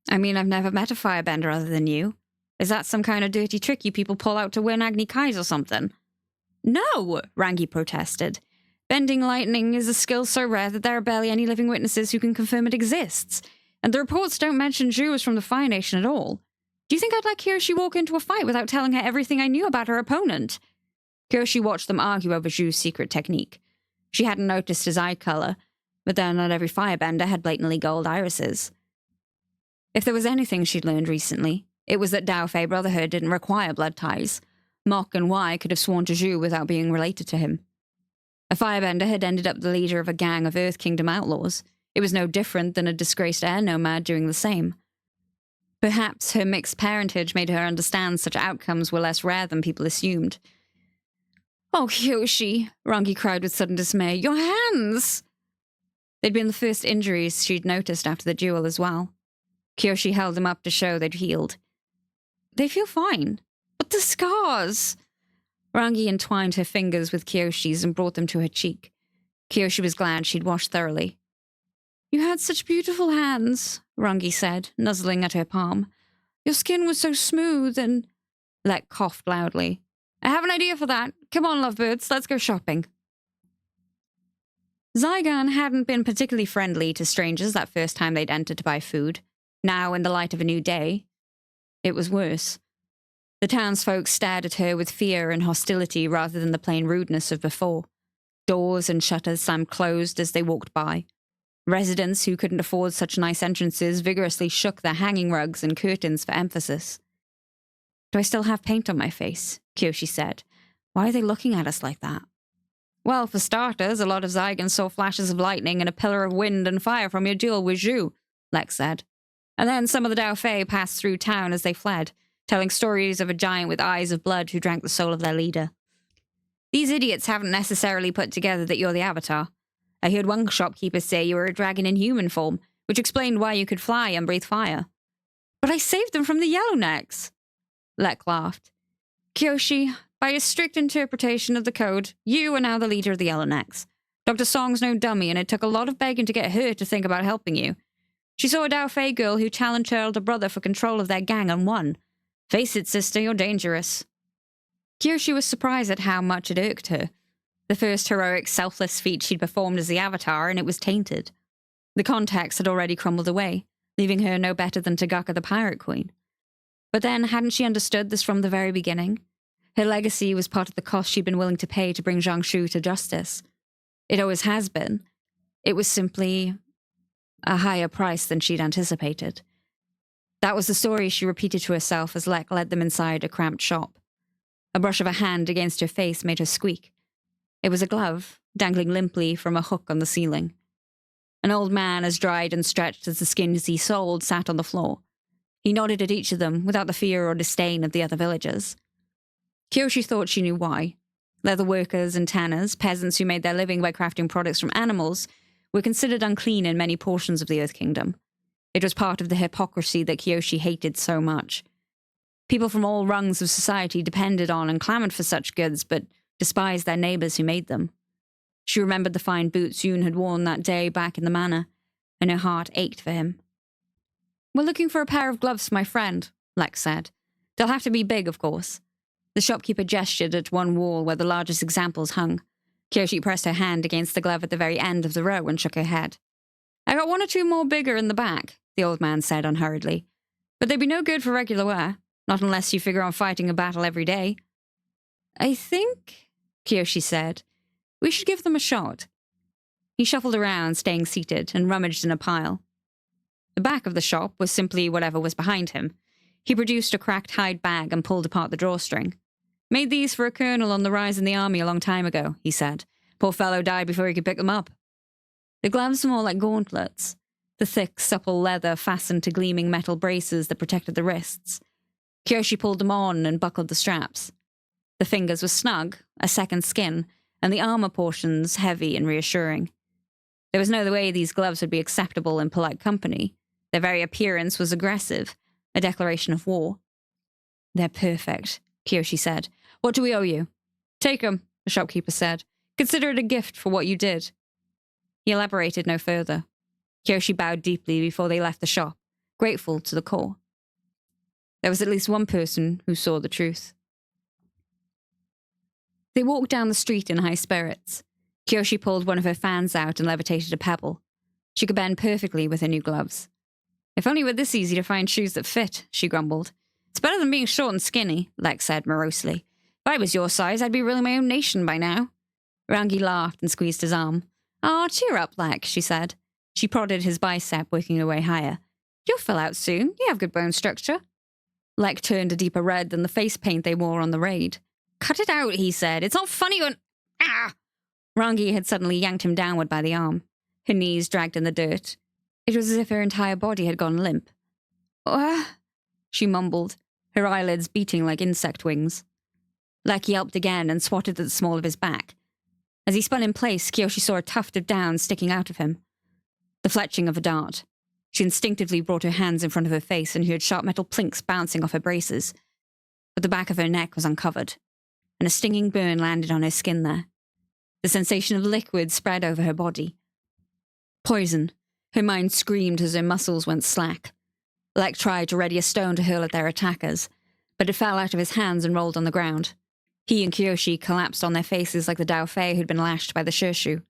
"I mean, I've never met a firebender other than you. Is that some kind of dirty trick you people pull out to win Agni Kais or something?" "No!" Rangi protested. "Bending lightning is a skill so rare that there are barely any living witnesses who can confirm it exists. And the reports don't mention Zhu is from the Fire Nation at all. Do you think I'd let Kyoshi walk into a fight without telling her everything I knew about her opponent?" Kyoshi watched them argue over Zhu's secret technique. She hadn't noticed his eye color, but then not every firebender had blatantly gold irises. If there was anything she'd learned recently, it was that Dao Fei Brotherhood didn't require blood ties. Mok and Wai could have sworn to Zhu without being related to him. A firebender had ended up the leader of a gang of Earth Kingdom outlaws. It was no different than a disgraced air nomad doing the same. Perhaps her mixed parentage made her understand such outcomes were less rare than people assumed. "Oh, Kyoshi," Rangi cried with sudden dismay. "Your hands!" They'd been the first injuries she'd noticed after the duel as well. Kyoshi held them up to show they'd healed. They feel fine. But the scars! Rangi entwined her fingers with Kyoshi's and brought them to her cheek. Kyoshi was glad she'd washed thoroughly. You had such beautiful hands, Rangi said, nuzzling at her palm. Your skin was so smooth and... Lek coughed loudly. I have an idea for that. Come on, lovebirds, let's go shopping. Zygon hadn't been particularly friendly to strangers that first time they'd entered to buy food. Now, in the light of a new day, it was worse. The townsfolk stared at her with fear and hostility rather than the plain rudeness of before. Doors and shutters slammed closed as they walked by. Residents who couldn't afford such nice entrances vigorously shook their hanging rugs and curtains for emphasis. Do I still have paint on my face? Kyoshi said. Why are they looking at us like that? Well, for starters, a lot of Zygons saw flashes of lightning and a pillar of wind and fire from your duel with Zhu, Lex said. And then some of the Dao Fei passed through town as they fled, telling stories of a giant with eyes of blood who drank the soul of their leader. These idiots haven't necessarily put together that you're the Avatar. I heard one shopkeeper say you were a dragon in human form, which explained why you could fly and breathe fire. But I saved them from the Yellownecks! Lek laughed. Kyoshi, by a strict interpretation of the code, you are now the leader of the Yellownecks. Dr. Song's no dummy, and it took a lot of begging to get her to think about helping you. She saw a Dao Fei girl who challenged her elder brother for control of their gang and won. Face it, sister, you're dangerous. Kyoshi was surprised at how much it irked her. The first heroic, selfless feat she'd performed as the Avatar, and it was tainted. The context had already crumbled away, leaving her no better than Tagaka the Pirate Queen. But then, hadn't she understood this from the very beginning? Her legacy was part of the cost she'd been willing to pay to bring Jiangsu to justice. It always has been. It was simply a higher price than she'd anticipated. That was the story she repeated to herself as Lek led them inside a cramped shop. A brush of a hand against her face made her squeak. It was a glove, dangling limply from a hook on the ceiling. An old man, as dried and stretched as the skins he sold, sat on the floor. He nodded at each of them, without the fear or disdain of the other villagers. Kyoshi thought she knew why. Leather workers and tanners, peasants who made their living by crafting products from animals, were considered unclean in many portions of the Earth Kingdom. It was part of the hypocrisy that Kyoshi hated so much. People from all rungs of society depended on and clamored for such goods, but despised their neighbors who made them. She remembered the fine boots Yoon had worn that day back in the manor, and her heart ached for him. We're looking for a pair of gloves for my friend, Lex said. They'll have to be big, of course. The shopkeeper gestured at one wall where the largest examples hung. Kyoshi pressed her hand against the glove at the very end of the row and shook her head. I got one or two more bigger in the back, the old man said unhurriedly. But they'd be no good for regular wear, not unless you figure on fighting a battle every day. I think, Kyoshi said, we should give them a shot. He shuffled around, staying seated, and rummaged in a pile. The back of the shop was simply whatever was behind him. He produced a cracked hide bag and pulled apart the drawstring. Made these for a colonel on the rise in the army a long time ago, he said. Poor fellow died before he could pick them up. The gloves were more like gauntlets. The thick, supple leather fastened to gleaming metal braces that protected the wrists. Kyoshi pulled them on and buckled the straps. The fingers were snug, a second skin, and the armor portions heavy and reassuring. There was no other way these gloves would be acceptable in polite company. Their very appearance was aggressive, a declaration of war. They're perfect, Kyoshi said. What do we owe you? Take 'em, the shopkeeper said. Consider it a gift for what you did. He elaborated no further. Kyoshi bowed deeply before they left the shop, grateful to the core. There was at least one person who saw the truth. They walked down the street in high spirits. Kyoshi pulled one of her fans out and levitated a pebble. She could bend perfectly with her new gloves. If only it were this easy to find shoes that fit, she grumbled. It's better than being short and skinny, Lex said morosely. If I was your size, I'd be ruling my own nation by now. Rangi laughed and squeezed his arm. Oh, cheer up, Lex, she said. She prodded his bicep, working her way higher. You'll fill out soon. You have good bone structure. Lex turned a deeper red than the face paint they wore on the raid. Cut it out, he said. It's not funny when... Ah! Rangi had suddenly yanked him downward by the arm. Her knees dragged in the dirt. It was as if her entire body had gone limp. She mumbled, her eyelids beating like insect wings. Lex yelped again and swatted at the small of his back. As he spun in place, Kyoshi saw a tuft of down sticking out of him. the fletching of a dart. She instinctively brought her hands in front of her face and heard sharp metal plinks bouncing off her braces. But the back of her neck was uncovered, and a stinging burn landed on her skin there. The sensation of liquid spread over her body. Poison. Her mind screamed as her muscles went slack. Lek tried to ready a stone to hurl at their attackers, but it fell out of his hands and rolled on the ground. He and Kyoshi collapsed on their faces like the Dao Fei who'd been lashed by the Shirshu.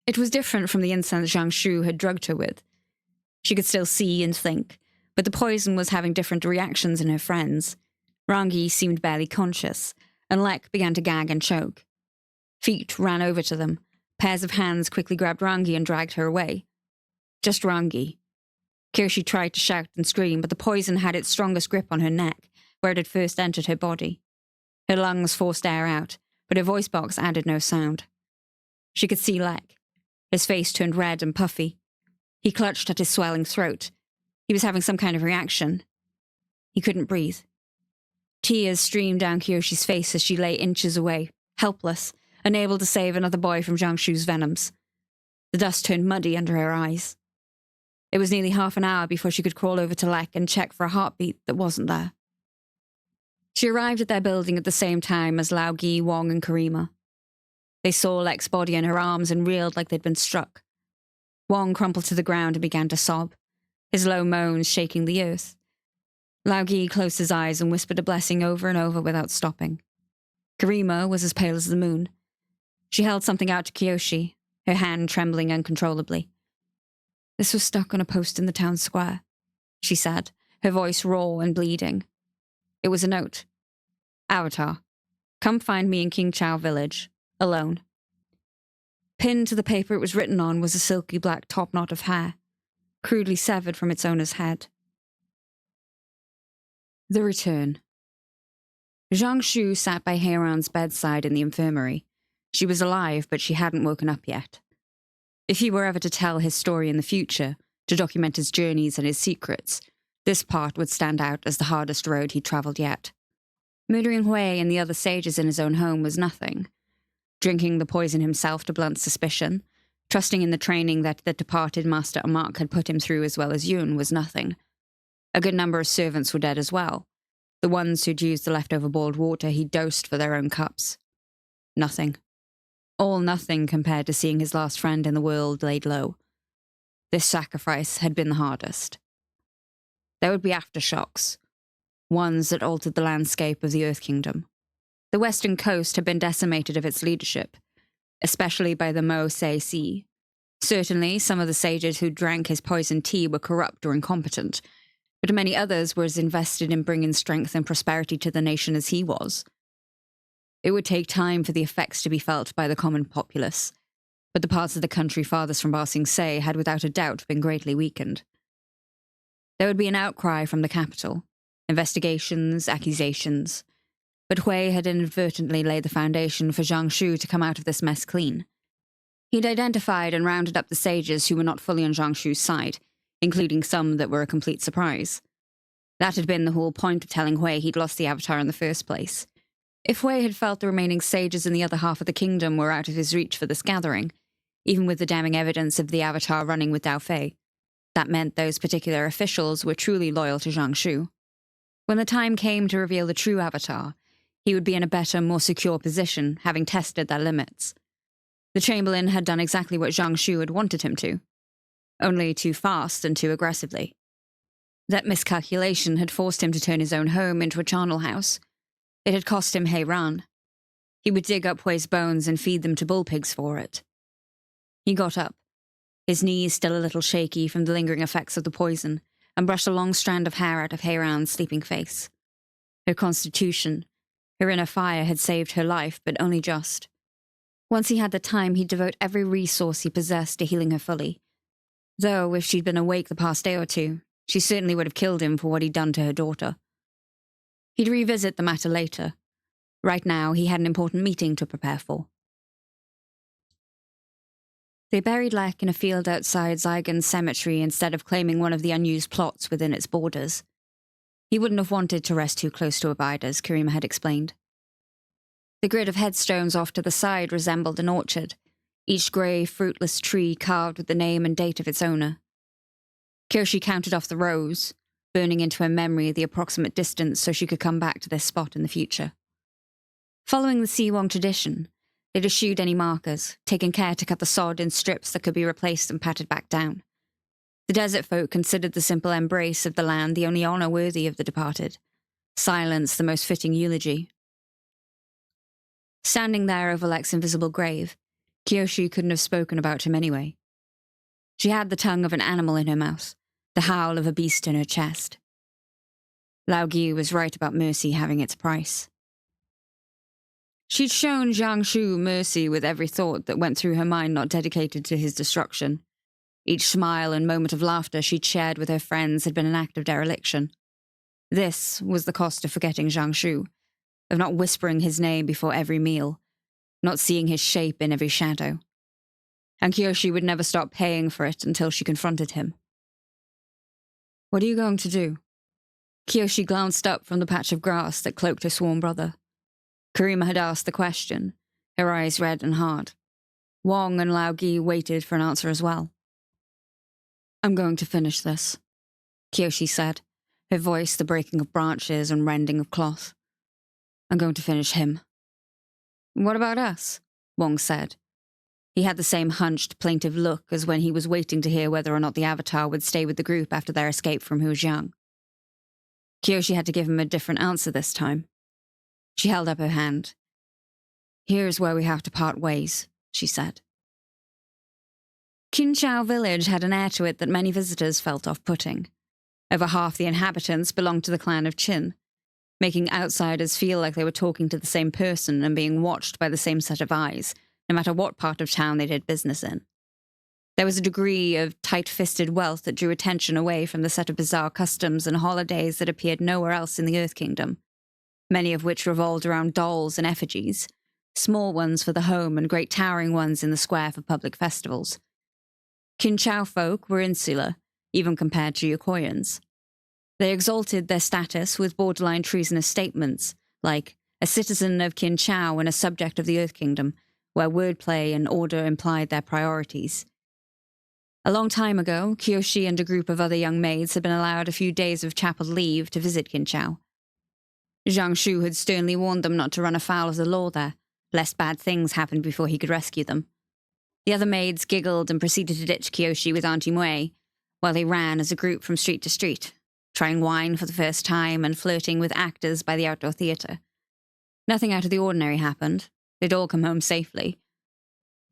It was different from the incense Zhang Shu had drugged her with. She could still see and think, but the poison was having different reactions in her friends. Rangi seemed barely conscious, and Lek began to gag and choke. Feet ran over to them. Pairs of hands quickly grabbed Rangi and dragged her away. Just Rangi. Kyoshi tried to shout and scream, but the poison had its strongest grip on her neck, where it had first entered her body. Her lungs forced air out, but her voice box added no sound. She could see Lek. His face turned red and puffy. He clutched at his swelling throat. He was having some kind of reaction. He couldn't breathe. Tears streamed down Kyoshi's face as she lay inches away, helpless, unable to save another boy from Zhang Shu's venoms. The dust turned muddy under her eyes. It was nearly half an hour before she could crawl over to Lek and check for a heartbeat that wasn't there. She arrived at their building at the same time as Lao Gi, Wong, and Karima. They saw Lek's body in her arms and reeled like they'd been struck. Wong crumpled to the ground and began to sob, his low moans shaking the earth. Lao Gi closed his eyes and whispered a blessing over and over without stopping. Karima was as pale as the moon. She held something out to Kyoshi, her hand trembling uncontrollably. "This was stuck on a post in the town square," she said, her voice raw and bleeding. It was a note. "Avatar, come find me in King Chao village, alone." Pinned to the paper it was written on was a silky black topknot of hair, crudely severed from its owner's head. The Return. Zhang Shu sat by Heiran's bedside in the infirmary. She was alive, but she hadn't woken up yet. If he were ever to tell his story in the future, to document his journeys and his secrets, this part would stand out as the hardest road he'd travelled yet. Murdering Hui and the other sages in his own home was nothing. Drinking the poison himself to blunt suspicion, trusting in the training that the departed Master Amak had put him through as well as Yun was nothing. A good number of servants were dead as well, the ones who'd used the leftover boiled water he'd dosed for their own cups. Nothing. All nothing compared to seeing his last friend in the world laid low. This sacrifice had been the hardest. There would be aftershocks, ones that altered the landscape of the Earth Kingdom. The western coast had been decimated of its leadership, especially by the Mo Se Sea. Certainly, some of the sages who drank his poisoned tea were corrupt or incompetent, but many others were as invested in bringing strength and prosperity to the nation as he was. It would take time for the effects to be felt by the common populace, but the parts of the country farthest from Ba Sing Se had without a doubt been greatly weakened. There would be an outcry from the capital, investigations, accusations, but Hui had inadvertently laid the foundation for Zhang Shu to come out of this mess clean. He'd identified and rounded up the sages who were not fully on Zhang Shu's side, including some that were a complete surprise. That had been the whole point of telling Hui he'd lost the Avatar in the first place. If Hui had felt the remaining sages in the other half of the kingdom were out of his reach for this gathering, even with the damning evidence of the Avatar running with Dao Fei, that meant those particular officials were truly loyal to Zhang Shu. When the time came to reveal the true Avatar, he would be in a better, more secure position, having tested their limits. The Chamberlain had done exactly what Zhang Shu had wanted him to, only too fast and too aggressively. That miscalculation had forced him to turn his own home into a charnel house. It had cost him Heiran. He would dig up Hui's bones and feed them to bull pigs for it. He got up, his knees still a little shaky from the lingering effects of the poison, and brushed a long strand of hair out of Heiran's sleeping face. Her constitution, her inner fire had saved her life, but only just. Once he had the time, he'd devote every resource he possessed to healing her fully. Though, if she'd been awake the past day or two, she certainly would have killed him for what he'd done to her daughter. He'd revisit the matter later. Right now, he had an important meeting to prepare for. They buried Lek in a field outside Zygon's cemetery instead of claiming one of the unused plots within its borders. He wouldn't have wanted to rest too close to abiders, Karima had explained. The grid of headstones off to the side resembled an orchard, each grey, fruitless tree carved with the name and date of its owner. Kyoshi counted off the rows, burning into her memory the approximate distance so she could come back to this spot in the future. Following the Siwong tradition, they'd eschewed any markers, taking care to cut the sod in strips that could be replaced and patted back down. The desert folk considered the simple embrace of the land the only honour worthy of the departed, silence the most fitting eulogy. Standing there over Lek's invisible grave, Kyoshi couldn't have spoken about him anyway. She had the tongue of an animal in her mouth, the howl of a beast in her chest. Lao Gi was right about mercy having its price. She'd shown Zhang Shu mercy with every thought that went through her mind not dedicated to his destruction. Each smile and moment of laughter she'd shared with her friends had been an act of dereliction. This was the cost of forgetting Zhang Shu, of not whispering his name before every meal, not seeing his shape in every shadow. And Kyoshi would never stop paying for it until she confronted him. "What are you going to do?" Kyoshi glanced up from the patch of grass that cloaked her sworn brother. Karima had asked the question, her eyes red and hard. Wong and Lao Gi waited for an answer as well. "I'm going to finish this," Kyoshi said, her voice the breaking of branches and rending of cloth. "I'm going to finish him." "What about us?" Wong said. He had the same hunched, plaintive look as when he was waiting to hear whether or not the Avatar would stay with the group after their escape from Hujiang. Kyoshi had to give him a different answer this time. She held up her hand. "Here's where we have to part ways," she said. Qinchao village had an air to it that many visitors felt off-putting. Over half the inhabitants belonged to the clan of Qin, making outsiders feel like they were talking to the same person and being watched by the same set of eyes, no matter what part of town they did business in. There was a degree of tight-fisted wealth that drew attention away from the set of bizarre customs and holidays that appeared nowhere else in the Earth Kingdom, many of which revolved around dolls and effigies, small ones for the home and great towering ones in the square for public festivals. Qinchao folk were insular, even compared to Yokoyans. They exalted their status with borderline treasonous statements, like a citizen of Qinchao and a subject of the Earth Kingdom, where wordplay and order implied their priorities. A long time ago, Kyoshi and a group of other young maids had been allowed a few days of chapel leave to visit Qinchao. Zhang Shu had sternly warned them not to run afoul of the law there, lest bad things happened before he could rescue them. The other maids giggled and proceeded to ditch Kyoshi with Auntie Mui, while they ran as a group from street to street, trying wine for the first time and flirting with actors by the outdoor theatre. Nothing out of the ordinary happened. They'd all come home safely.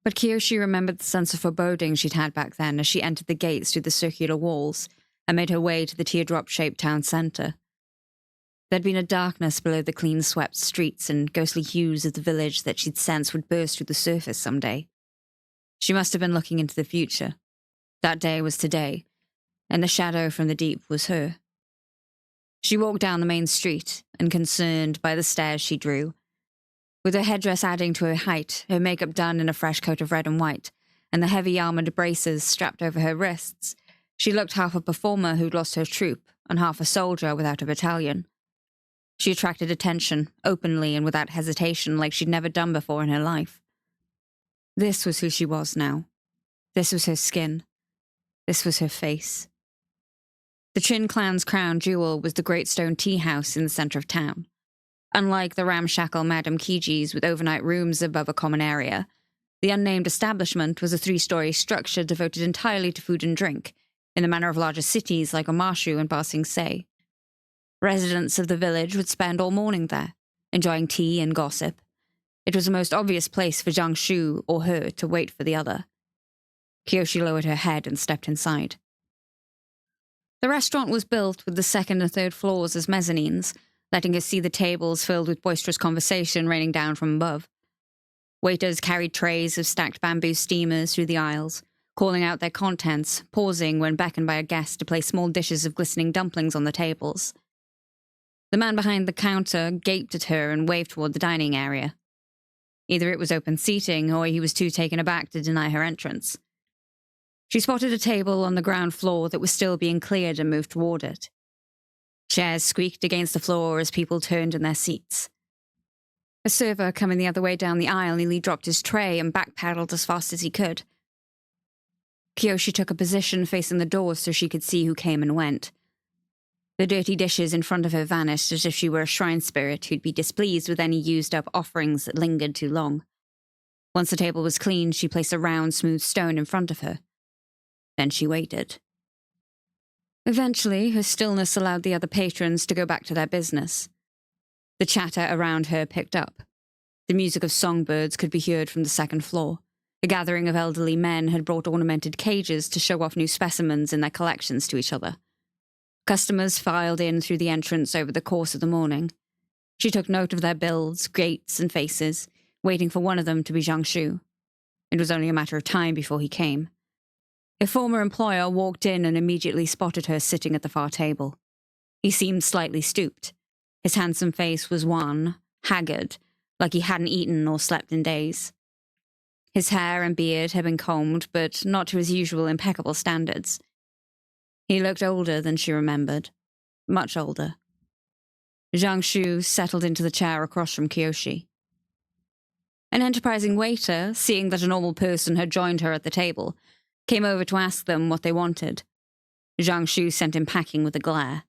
But Kyoshi remembered the sense of foreboding she'd had back then as she entered the gates through the circular walls and made her way to the teardrop-shaped town centre. There'd been a darkness below the clean-swept streets and ghostly hues of the village that she'd sensed would burst through the surface someday. She must have been looking into the future. That day was today, and the shadow from the deep was her. She walked down the main street, unconcerned by the stares she drew. With her headdress adding to her height, her makeup done in a fresh coat of red and white, and the heavy armoured braces strapped over her wrists, she looked half a performer who'd lost her troupe, and half a soldier without a battalion. She attracted attention, openly and without hesitation, like she'd never done before in her life. This was who she was now. This was her skin. This was her face. The Qin clan's crown jewel was the great stone tea house in the centre of town. Unlike the ramshackle Madame Kiji's with overnight rooms above a common area, the unnamed establishment was a 3-story structure devoted entirely to food and drink, in the manner of larger cities like Omashu and Ba Sing Se. Residents of the village would spend all morning there, enjoying tea and gossip. It was the most obvious place for Zhang Shu or her to wait for the other. Kyoshi lowered her head and stepped inside. The restaurant was built with the second and third floors as mezzanines, letting her see the tables filled with boisterous conversation raining down from above. Waiters carried trays of stacked bamboo steamers through the aisles, calling out their contents, pausing when beckoned by a guest to place small dishes of glistening dumplings on the tables. The man behind the counter gaped at her and waved toward the dining area. Either it was open seating, or he was too taken aback to deny her entrance. She spotted a table on the ground floor that was still being cleared and moved toward it. Chairs squeaked against the floor as people turned in their seats. A server coming the other way down the aisle nearly dropped his tray and backpedaled as fast as he could. Kyoshi took a position facing the door so she could see who came and went. The dirty dishes in front of her vanished as if she were a shrine spirit who'd be displeased with any used-up offerings that lingered too long. Once the table was clean, she placed a round, smooth stone in front of her. Then she waited. Eventually, her stillness allowed the other patrons to go back to their business. The chatter around her picked up. The music of songbirds could be heard from the second floor. A gathering of elderly men had brought ornamented cages to show off new specimens in their collections to each other. Customers filed in through the entrance over the course of the morning. She took note of their builds, gaits, and faces, waiting for one of them to be Jiangshu. It was only a matter of time before he came. Her former employer walked in and immediately spotted her sitting at the far table. He seemed slightly stooped. His handsome face was wan, haggard, like he hadn't eaten or slept in days. His hair and beard had been combed, but not to his usual impeccable standards. He looked older than she remembered. Much older. Jiangshu settled into the chair across from Kyoshi. An enterprising waiter, seeing that a normal person had joined her at the table, came over to ask them what they wanted. Jiangshu sent him packing with a glare.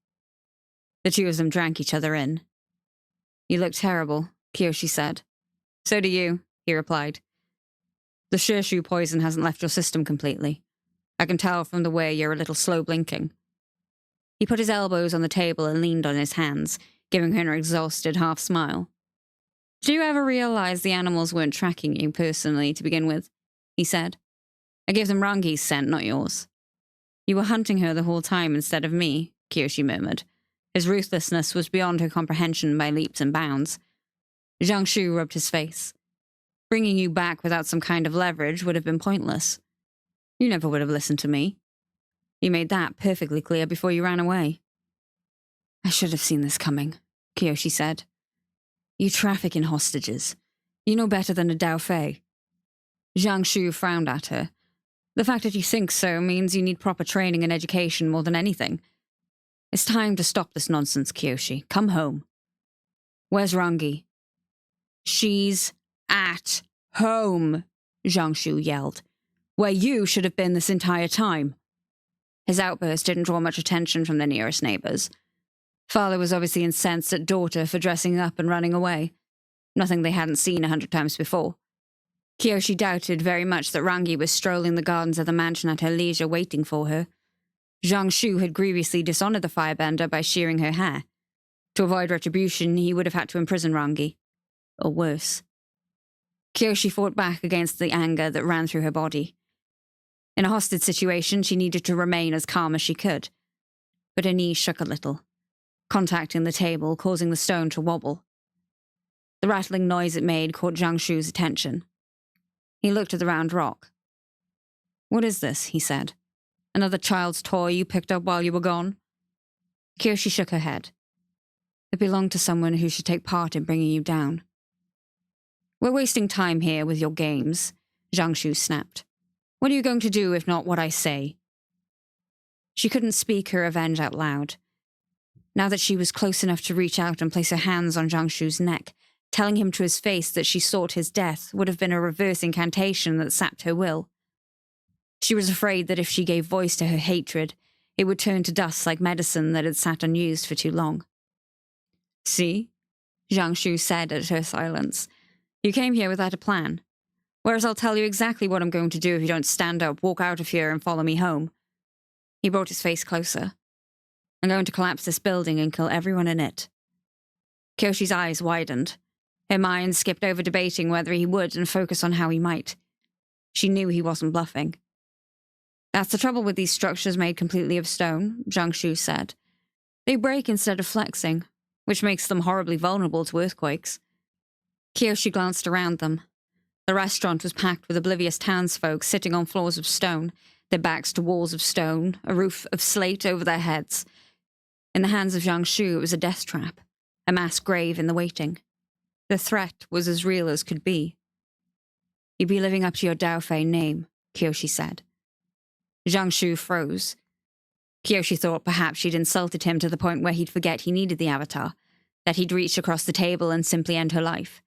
The two of them drank each other in. "You look terrible," Kyoshi said. "So do you," he replied. "The shirshu poison hasn't left your system completely. I can tell from the way you're a little slow blinking." He put his elbows on the table and leaned on his hands, giving her an exhausted half-smile. "Do you ever realize the animals weren't tracking you personally to begin with?" he said. "I gave them Rangi's scent, not yours." "You were hunting her the whole time instead of me," Kyoshi murmured. His ruthlessness was beyond her comprehension by leaps and bounds. Jiangshu rubbed his face. "Bringing you back without some kind of leverage would have been pointless. You never would have listened to me. You made that perfectly clear before you ran away." "I should have seen this coming," Kyoshi said. "You traffic in hostages. You know better than a Dao Fei." Jiangshu frowned at her. "The fact that you think so means you need proper training and education more than anything. It's time to stop this nonsense, Kyoshi. Come home." "Where's Rangi?" "She's at home," Jiangshu yelled. "Where you should have been this entire time." His outburst didn't draw much attention from the nearest neighbors. Father was obviously incensed at daughter for dressing up and running away. Nothing they hadn't seen 100 times before. Kyoshi doubted very much that Rangi was strolling the gardens of the mansion at her leisure waiting for her. Jiangshu had grievously dishonored the firebender by shearing her hair. To avoid retribution, he would have had to imprison Rangi. Or worse. Kyoshi fought back against the anger that ran through her body. In a hostage situation, she needed to remain as calm as she could. But her knees shook a little, contacting the table, causing the stone to wobble. The rattling noise it made caught Jiangshu's attention. He looked at the round rock. "What is this?" he said. "Another child's toy you picked up while you were gone?" Kyoshi shook her head. "It belonged to someone who should take part in bringing you down." "We're wasting time here with your games," Jiangshu snapped. "What are you going to do if not what I say?" She couldn't speak her revenge out loud. Now that she was close enough to reach out and place her hands on Jiangshu's neck, telling him to his face that she sought his death would have been a reverse incantation that sapped her will. She was afraid that if she gave voice to her hatred, it would turn to dust like medicine that had sat unused for too long. "See?" Jiangshu said at her silence. "You came here without a plan. Whereas I'll tell you exactly what I'm going to do if you don't stand up, walk out of here, and follow me home." He brought his face closer. "I'm going to collapse this building and kill everyone in it." Kyoshi's eyes widened. Her mind skipped over debating whether he would and focused on how he might. She knew he wasn't bluffing. "That's the trouble with these structures made completely of stone," Jiangshu said. "They break instead of flexing, which makes them horribly vulnerable to earthquakes." Kyoshi glanced around them. The restaurant was packed with oblivious townsfolk sitting on floors of stone, their backs to walls of stone, a roof of slate over their heads. In the hands of Jiangshu, it was a death trap, a mass grave in the waiting. The threat was as real as could be. "You'd be living up to your Dao Fei name," Kyoshi said. Jiangshu froze. Kyoshi thought perhaps she'd insulted him to the point where he'd forget he needed the avatar, that he'd reach across the table and simply end her life.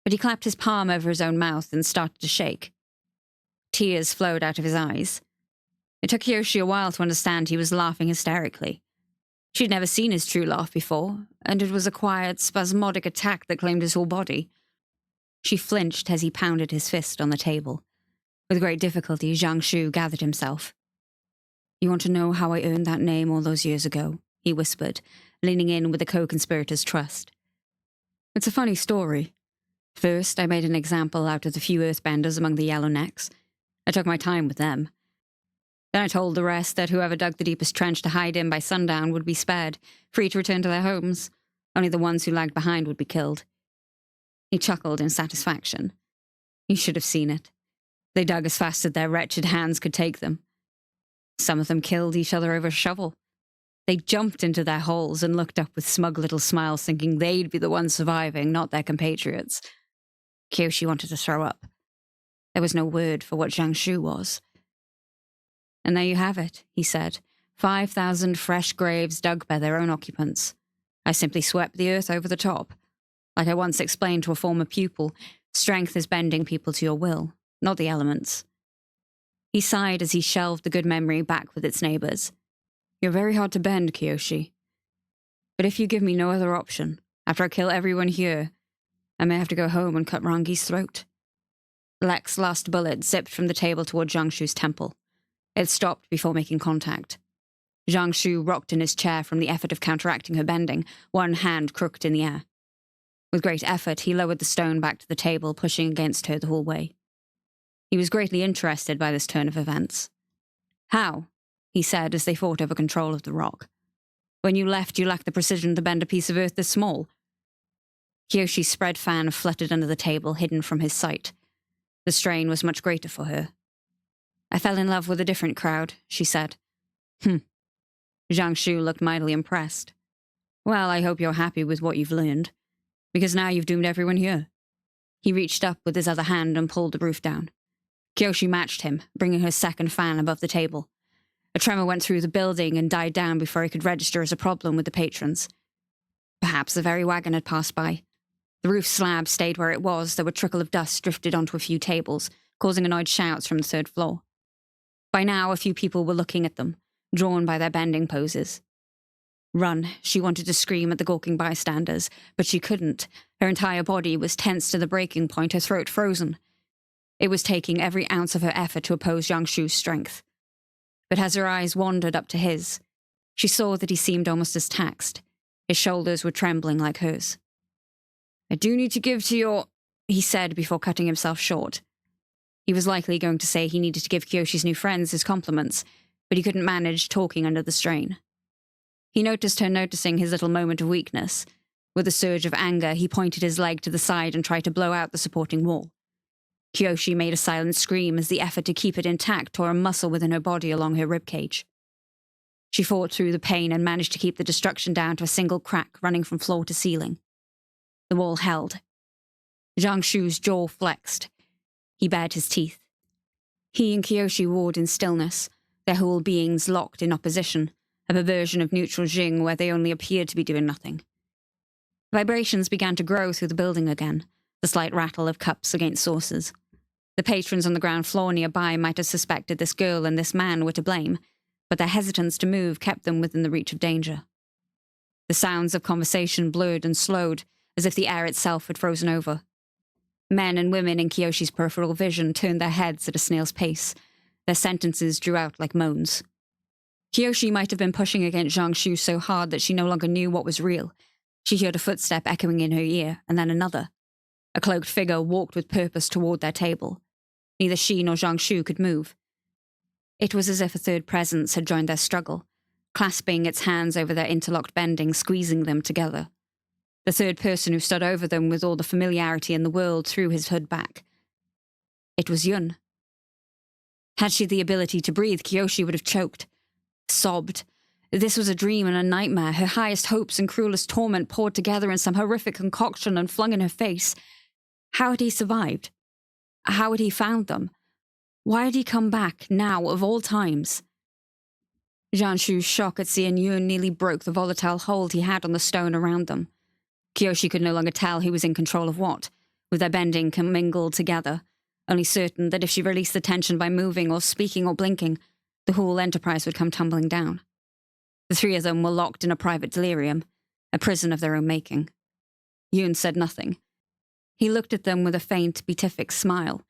but he clapped his palm over his own mouth and started to shake. Tears flowed out of his eyes. It took Kyoshi a while to understand he was laughing hysterically. She'd never seen his true laugh before, and it was a quiet, spasmodic attack that claimed his whole body. She flinched as he pounded his fist on the table. With great difficulty, Zhang Shu gathered himself. "You want to know how I earned that name all those years ago?" he whispered, leaning in with the co-conspirator's trust. "It's a funny story. First, I made an example out of the few earthbenders among the Yellownecks. I took my time with them. Then I told the rest that whoever dug the deepest trench to hide in by sundown would be spared, free to return to their homes. Only the ones who lagged behind would be killed." He chuckled in satisfaction. "You should have seen it. They dug as fast as their wretched hands could take them. Some of them killed each other over a shovel. They jumped into their holes and looked up with smug little smiles, thinking they'd be the ones surviving, not their compatriots." Kyoshi wanted to throw up. There was no word for what Zhang Shu was. "And there you have it," he said. 5,000 fresh graves dug by their own occupants. I simply swept the earth over the top. Like I once explained to a former pupil, strength is bending people to your will, not the elements. He sighed as he shelved the good memory back with its neighbors. "You're very hard to bend, Kyoshi. But if you give me no other option, after I kill everyone here, I may have to go home and cut Rangi's throat." Lek's last bullet zipped from the table toward Zhang Shu's temple. It stopped before making contact. Zhang Shu rocked in his chair from the effort of counteracting her bending, one hand crooked in the air. With great effort, he lowered the stone back to the table, pushing against her the whole way. He was greatly interested by this turn of events. "How?" he said as they fought over control of the rock. "When you left, you lacked the precision to bend a piece of earth this small." Kyoshi's spread fan fluttered under the table, hidden from his sight. The strain was much greater for her. "I fell in love with a different crowd," she said. Zhang Shu looked mightily impressed. "Well, I hope you're happy with what you've learned, because now you've doomed everyone here." He reached up with his other hand and pulled the roof down. Kyoshi matched him, bringing her second fan above the table. A tremor went through the building and died down before it could register as a problem with the patrons. Perhaps the very wagon had passed by. The roof slab stayed where it was, though a trickle of dust drifted onto a few tables, causing annoyed shouts from the third floor. By now, a few people were looking at them, drawn by their bending poses. "Run," she wanted to scream at the gawking bystanders, but she couldn't. Her entire body was tense to the breaking point, her throat frozen. It was taking every ounce of her effort to oppose Zhang Shu's strength. But as her eyes wandered up to his, she saw that he seemed almost as taxed. His shoulders were trembling like hers. "I do need to give to your," he said before cutting himself short. He was likely going to say he needed to give Kyoshi's new friends his compliments, but he couldn't manage talking under the strain. He noticed her noticing his little moment of weakness. With a surge of anger, he pointed his leg to the side and tried to blow out the supporting wall. Kyoshi made a silent scream as the effort to keep it intact tore a muscle within her body along her ribcage. She fought through the pain and managed to keep the destruction down to a single crack running from floor to ceiling. The wall held. Zhang Shu's jaw flexed. He bared his teeth. He and Kyoshi warred in stillness, their whole beings locked in opposition, a perversion of neutral Jing where they only appeared to be doing nothing. Vibrations began to grow through the building again, the slight rattle of cups against saucers. The patrons on the ground floor nearby might have suspected this girl and this man were to blame, but their hesitance to move kept them within the reach of danger. The sounds of conversation blurred and slowed, as if the air itself had frozen over. Men and women in Kyoshi's peripheral vision turned their heads at a snail's pace. Their sentences drew out like moans. Kyoshi might have been pushing against Zhang Shu so hard that she no longer knew what was real. She heard a footstep echoing in her ear, and then another. A cloaked figure walked with purpose toward their table. Neither she nor Zhang Shu could move. It was as if a third presence had joined their struggle, clasping its hands over their interlocked bending, squeezing them together. The third person who stood over them with all the familiarity in the world threw his hood back. It was Yun. Had she the ability to breathe, Kyoshi would have choked, sobbed. This was a dream and a nightmare, her highest hopes and cruelest torment poured together in some horrific concoction and flung in her face. How had he survived? How had he found them? Why had he come back, now, of all times? Zhang Shu's shock at seeing Yun nearly broke the volatile hold he had on the stone around them. Kyoshi could no longer tell who was in control of what. with their bending commingled together, only certain that if she released the tension by moving or speaking or blinking, the whole enterprise would come tumbling down. The three of them were locked in a private delirium, a prison of their own making. Yoon said nothing. He looked at them with a faint, beatific smile.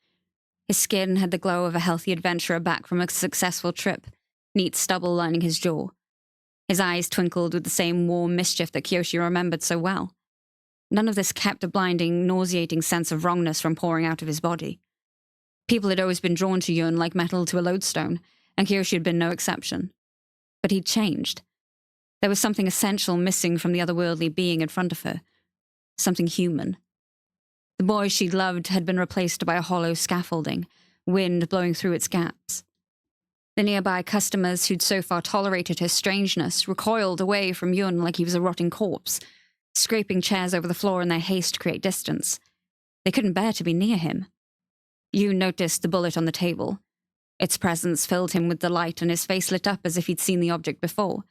His skin had the glow of a healthy adventurer back from a successful trip, neat stubble lining his jaw. His eyes twinkled with the same warm mischief that Kyoshi remembered so well. None of this kept a blinding, nauseating sense of wrongness from pouring out of his body. People had always been drawn to Yoon like metal to a lodestone, and Kyoshi had been no exception. But he'd changed. There was something essential missing from the otherworldly being in front of her. Something human. The boy she'd loved had been replaced by a hollow scaffolding, wind blowing through its gaps. The nearby customers who'd so far tolerated his strangeness recoiled away from Yoon like he was a rotting corpse, scraping chairs over the floor in their haste to create distance. They couldn't bear to be near him. Yoon noticed the bullet on the table. Its presence filled him with delight, and his face lit up as if he'd seen the object before.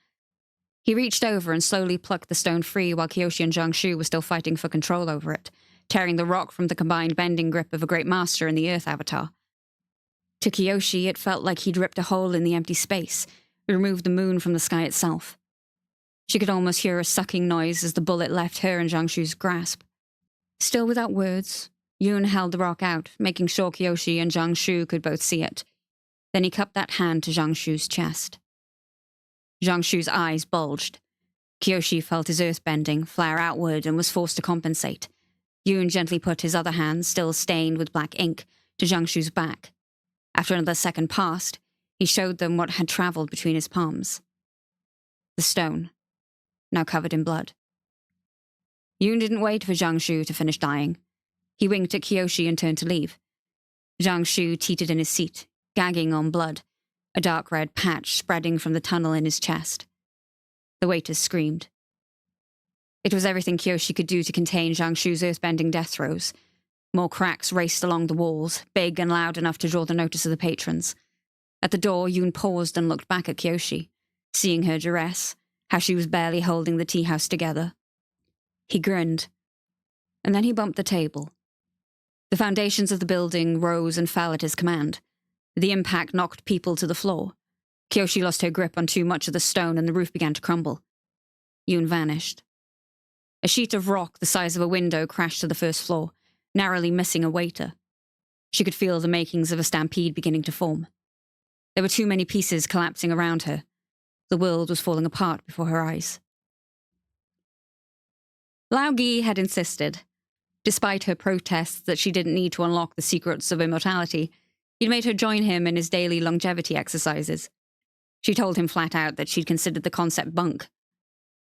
He reached over and slowly plucked the stone free while Kyoshi and Jiangsu were still fighting for control over it, tearing the rock from the combined bending grip of a great master and the Earth Avatar. To Kyoshi, it felt like he'd ripped a hole in the empty space, removed the moon from the sky itself. She could almost hear a sucking noise as the bullet left her in Jiangsu's grasp. Still without words, Yoon held the rock out, making sure Kyoshi and Jiangsu could both see it. Then he cupped that hand to Jiangsu's chest. Jiangsu's eyes bulged. Kyoshi felt his earth bending, flare outward, and was forced to compensate. Yoon gently put his other hand, still stained with black ink, to Jiangsu's back. After another second passed, he showed them what had travelled between his palms. The stone, now covered in blood. Yoon didn't wait for Jiangsu to finish dying. He winked at Kyoshi and turned to leave. Jiangsu teetered in his seat, gagging on blood, a dark red patch spreading from the tunnel in his chest. The waiters screamed. It was everything Kyoshi could do to contain Jiangsu's earthbending death throes. More cracks raced along the walls, big and loud enough to draw the notice of the patrons. At the door, Yoon paused and looked back at Kyoshi, seeing her duress, how she was barely holding the tea house together. He grinned, and then he bumped the table. The foundations of the building rose and fell at his command. The impact knocked people to the floor. Kyoshi lost her grip on too much of the stone and the roof began to crumble. Yoon vanished. A sheet of rock the size of a window crashed to the first floor, narrowly missing a waiter. She could feel the makings of a stampede beginning to form. There were too many pieces collapsing around her. The world was falling apart before her eyes. Lao Gi had insisted. Despite her protests that she didn't need to unlock the secrets of immortality, he'd made her join him in his daily longevity exercises. She told him flat out that she'd considered the concept bunk.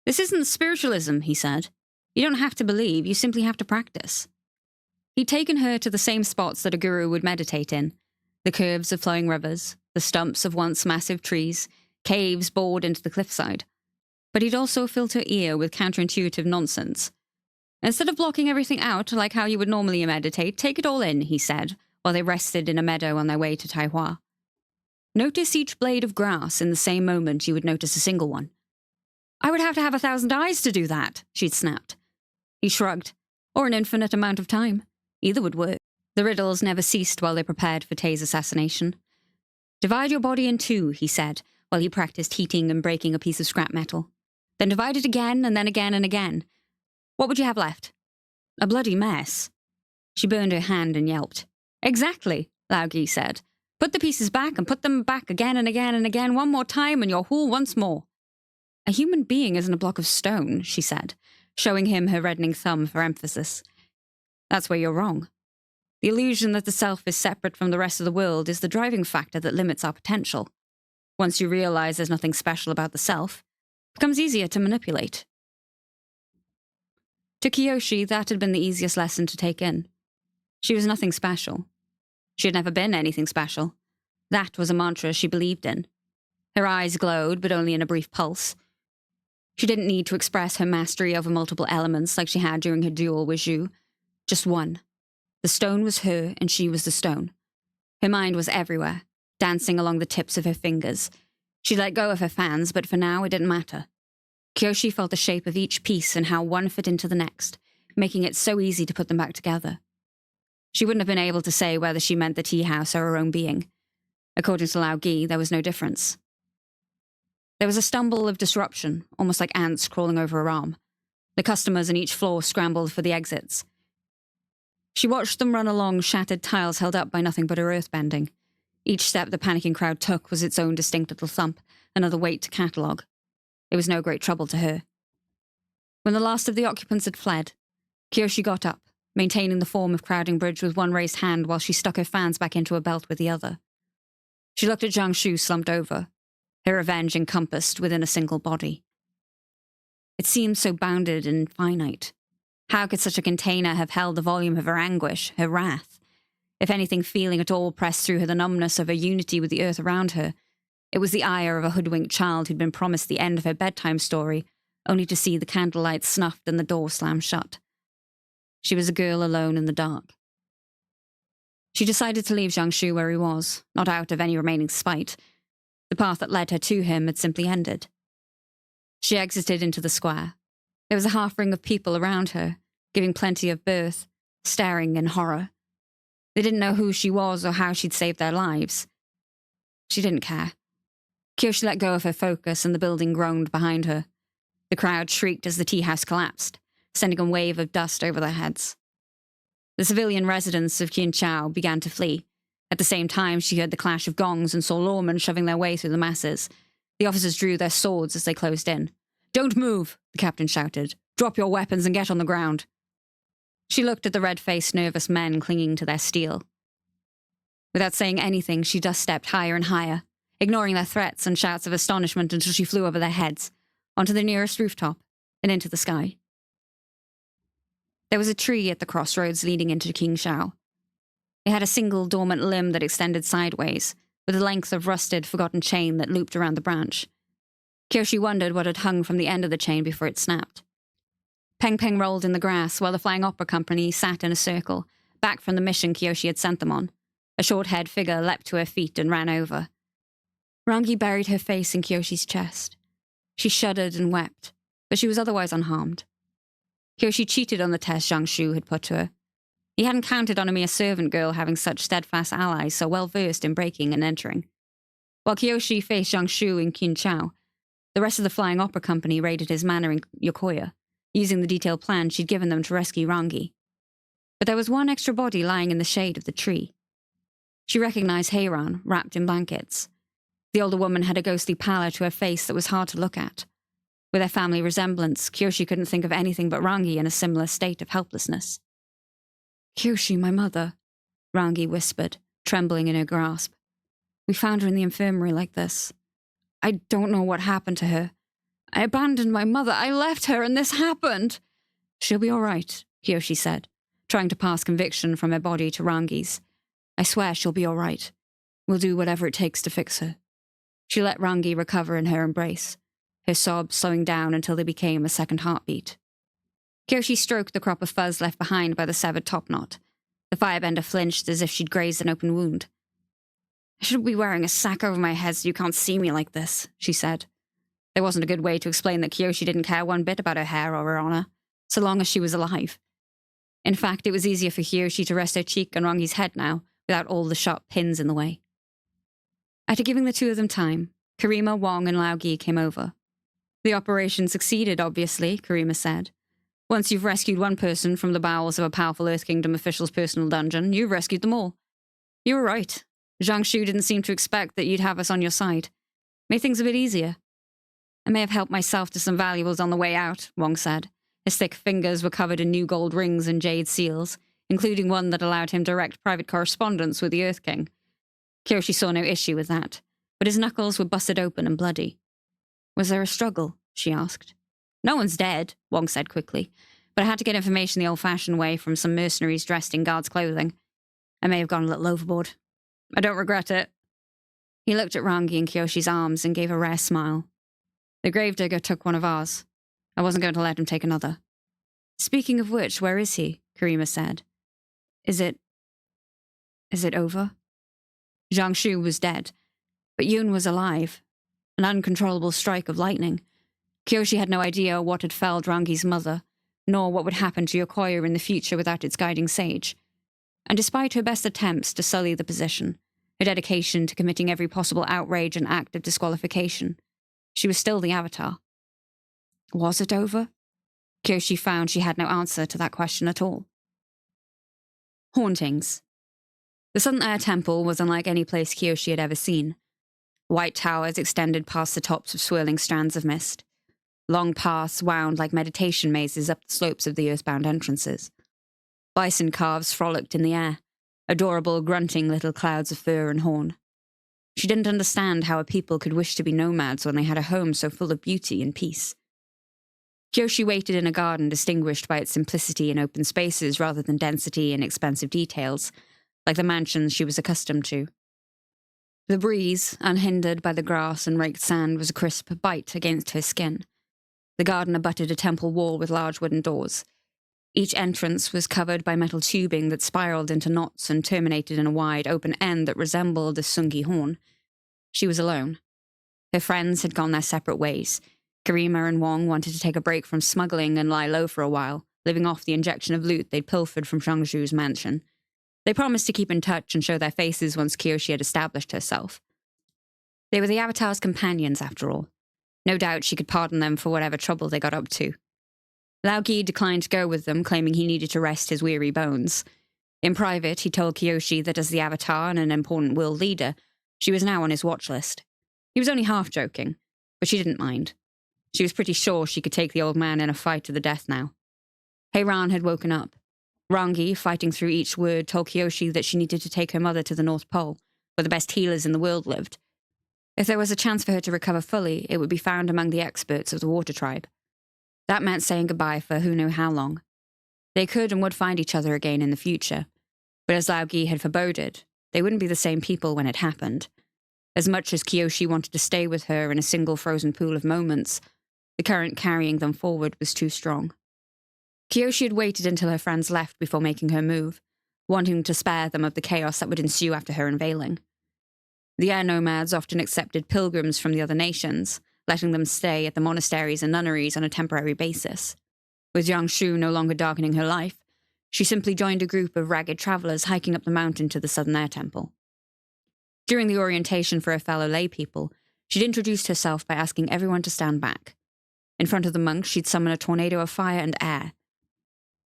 "This isn't spiritualism," he said. "You don't have to believe, you simply have to practice." He'd taken her to the same spots that a guru would meditate in, the curves of flowing rivers, the stumps of once massive trees, caves bored into the cliffside. But he'd also filled her ear with counterintuitive nonsense. "Instead of blocking everything out like how you would normally meditate, take it all in," he said, while they rested in a meadow on their way to Taihua. "Notice each blade of grass in the same moment you would notice a single one." "I would have to have 1,000 eyes to do that," she'd snapped. He shrugged. "Or an infinite amount of time. Either would work." The riddles never ceased while they prepared for Tay's assassination. "Divide your body in two," he said, while he practiced heating and breaking a piece of scrap metal. "Then divide it again, and then again and again. What would you have left?" "A bloody mess." She burned her hand and yelped. "Exactly," Lao Gi said. "Put the pieces back and put them back again and again and again, one more time, and you're whole once more." "A human being isn't a block of stone," she said, showing him her reddening thumb for emphasis. "That's where you're wrong. The illusion that the self is separate from the rest of the world is the driving factor that limits our potential. Once you realize there's nothing special about the self, it becomes easier to manipulate." To Kyoshi, that had been the easiest lesson to take in. She was nothing special. She had never been anything special. That was a mantra she believed in. Her eyes glowed, but only in a brief pulse. She didn't need to express her mastery over multiple elements like she had during her duel with Zhu. Just one. The stone was her, and she was the stone. Her mind was everywhere, dancing along the tips of her fingers. She let go of her fans, but for now it didn't matter. Kyoshi felt the shape of each piece and how one fit into the next, making it so easy to put them back together. She wouldn't have been able to say whether she meant the tea house or her own being. According to Lao Gi, there was no difference. There was a stumble of disruption, almost like ants crawling over her arm. The customers on each floor scrambled for the exits. She watched them run along shattered tiles held up by nothing but her earthbending. Each step the panicking crowd took was its own distinct little thump, another weight to catalogue. It was no great trouble to her. When the last of the occupants had fled, Kyoshi got up, maintaining the form of crowding bridge with one raised hand while she stuck her fans back into her belt with the other. She looked at Zhang Shu slumped over, her revenge encompassed within a single body. It seemed so bounded and finite. How could such a container have held the volume of her anguish, her wrath? If anything feeling at all pressed through her the numbness of her unity with the earth around her, it was the ire of a hoodwinked child who'd been promised the end of her bedtime story, only to see the candlelight snuffed and the door slammed shut. She was a girl alone in the dark. She decided to leave Zhang Shu where he was, not out of any remaining spite. The path that led her to him had simply ended. She exited into the square. There was a half-ring of people around her, giving plenty of berth, staring in horror. They didn't know who she was or how she'd saved their lives. She didn't care. Kyoshi let go of her focus and the building groaned behind her. The crowd shrieked as the tea house collapsed, sending a wave of dust over their heads. The civilian residents of Qianchao began to flee. At the same time, she heard the clash of gongs and saw lawmen shoving their way through the masses. The officers drew their swords as they closed in. "Don't move," the captain shouted. "Drop your weapons and get on the ground." She looked at the red-faced, nervous men clinging to their steel. Without saying anything, she just stepped higher and higher, ignoring their threats and shouts of astonishment until she flew over their heads, onto the nearest rooftop, and into the sky. There was a tree at the crossroads leading into Qingshao. It had a single dormant limb that extended sideways, with a length of rusted, forgotten chain that looped around the branch. Kyoshi wondered what had hung from the end of the chain before it snapped. Peng Peng rolled in the grass while the Flying Opera Company sat in a circle, back from the mission Kyoshi had sent them on. A short-haired figure leapt to her feet and ran over. Rangi buried her face in Kyoshi's chest. She shuddered and wept, but she was otherwise unharmed. Kyoshi cheated on the test Zhang Shu had put to her. He hadn't counted on a mere servant girl having such steadfast allies so well-versed in breaking and entering. While Kyoshi faced Zhang Shu in Qinchao, the rest of the Flying Opera Company raided his manor in Yokoya, using the detailed plan she'd given them to rescue Rangi. But there was one extra body lying in the shade of the tree. She recognized Heiran, wrapped in blankets. The older woman had a ghostly pallor to her face that was hard to look at. With their family resemblance, Kyoshi couldn't think of anything but Rangi in a similar state of helplessness. "Kyoshi, my mother," Rangi whispered, trembling in her grasp. "We found her in the infirmary like this. I don't know what happened to her. I abandoned my mother. I left her and this happened." "She'll be all right," Kyoshi said, trying to pass conviction from her body to Rangi's. "I swear she'll be all right. We'll do whatever it takes to fix her." She let Rangi recover in her embrace, her sobs slowing down until they became a second heartbeat. Kyoshi stroked the crop of fuzz left behind by the severed topknot. The firebender flinched as if she'd grazed an open wound. "I should be wearing a sack over my head so you can't see me like this," she said. There wasn't a good way to explain that Kyoshi didn't care one bit about her hair or her honor, so long as she was alive. In fact, it was easier for Kyoshi to rest her cheek on Rangi's head now, without all the sharp pins in the way. After giving the two of them time, Karima, Wong, and Lao Gi came over. "The operation succeeded, obviously," Karima said. "Once you've rescued one person from the bowels of a powerful Earth Kingdom official's personal dungeon, you've rescued them all. You were right. Zhang Shu didn't seem to expect that you'd have us on your side. Made things a bit easier. I may have helped myself to some valuables on the way out," Wong said. His thick fingers were covered in new gold rings and jade seals, including one that allowed him direct private correspondence with the Earth King. Kyoshi saw no issue with that, but his knuckles were busted open and bloody. "Was there a struggle?" she asked. "No one's dead," Wong said quickly, "but I had to get information the old-fashioned way from some mercenaries dressed in guards' clothing. I may have gone a little overboard. I don't regret it." He looked at Rangi in Kyoshi's arms and gave a rare smile. "The gravedigger took one of ours. I wasn't going to let him take another." "Speaking of which, where is he?" Karima said. Is it over?" Zhang Shu was dead, but Yun was alive. An uncontrollable strike of lightning. Kyoshi had no idea what had felled Rangi's mother, nor what would happen to Yokoya in the future without its guiding sage. And despite her best attempts to sully the position, her dedication to committing every possible outrage and act of disqualification, she was still the Avatar. Was it over? Kyoshi found she had no answer to that question at all. Hauntings. The Southern Air Temple was unlike any place Kyoshi had ever seen. White towers extended past the tops of swirling strands of mist. Long paths wound like meditation mazes up the slopes of the earthbound entrances. Bison calves frolicked in the air, adorable, grunting little clouds of fur and horn. She didn't understand how a people could wish to be nomads when they had a home so full of beauty and peace. Kyoshi waited in a garden distinguished by its simplicity and open spaces rather than density and expensive details, like the mansions she was accustomed to. The breeze, unhindered by the grass and raked sand, was a crisp bite against her skin. The garden abutted a temple wall with large wooden doors. Each entrance was covered by metal tubing that spiraled into knots and terminated in a wide, open end that resembled a sungi horn. She was alone. Her friends had gone their separate ways. Karima and Wong wanted to take a break from smuggling and lie low for a while, living off the injection of loot they'd pilfered from Zhangzhu's mansion. They promised to keep in touch and show their faces once Kyoshi had established herself. They were the Avatar's companions, after all. No doubt she could pardon them for whatever trouble they got up to. Lao Gi declined to go with them, claiming he needed to rest his weary bones. In private, he told Kyoshi that as the Avatar and an important world leader, she was now on his watch list. He was only half joking, but she didn't mind. She was pretty sure she could take the old man in a fight to the death now. Heiran had woken up. Rangi, fighting through each word, told Kyoshi that she needed to take her mother to the North Pole, where the best healers in the world lived. If there was a chance for her to recover fully, it would be found among the experts of the Water Tribe. That meant saying goodbye for who knew how long. They could and would find each other again in the future, but as Lao Gi had foreboded, they wouldn't be the same people when it happened. As much as Kyoshi wanted to stay with her in a single frozen pool of moments, the current carrying them forward was too strong. Kyoshi had waited until her friends left before making her move, wanting to spare them of the chaos that would ensue after her unveiling. The air nomads often accepted pilgrims from the other nations, letting them stay at the monasteries and nunneries on a temporary basis. With Jiangsu no longer darkening her life, she simply joined a group of ragged travelers hiking up the mountain to the Southern Air Temple. During the orientation for her fellow lay people, she'd introduced herself by asking everyone to stand back. In front of the monks, she'd summon a tornado of fire and air.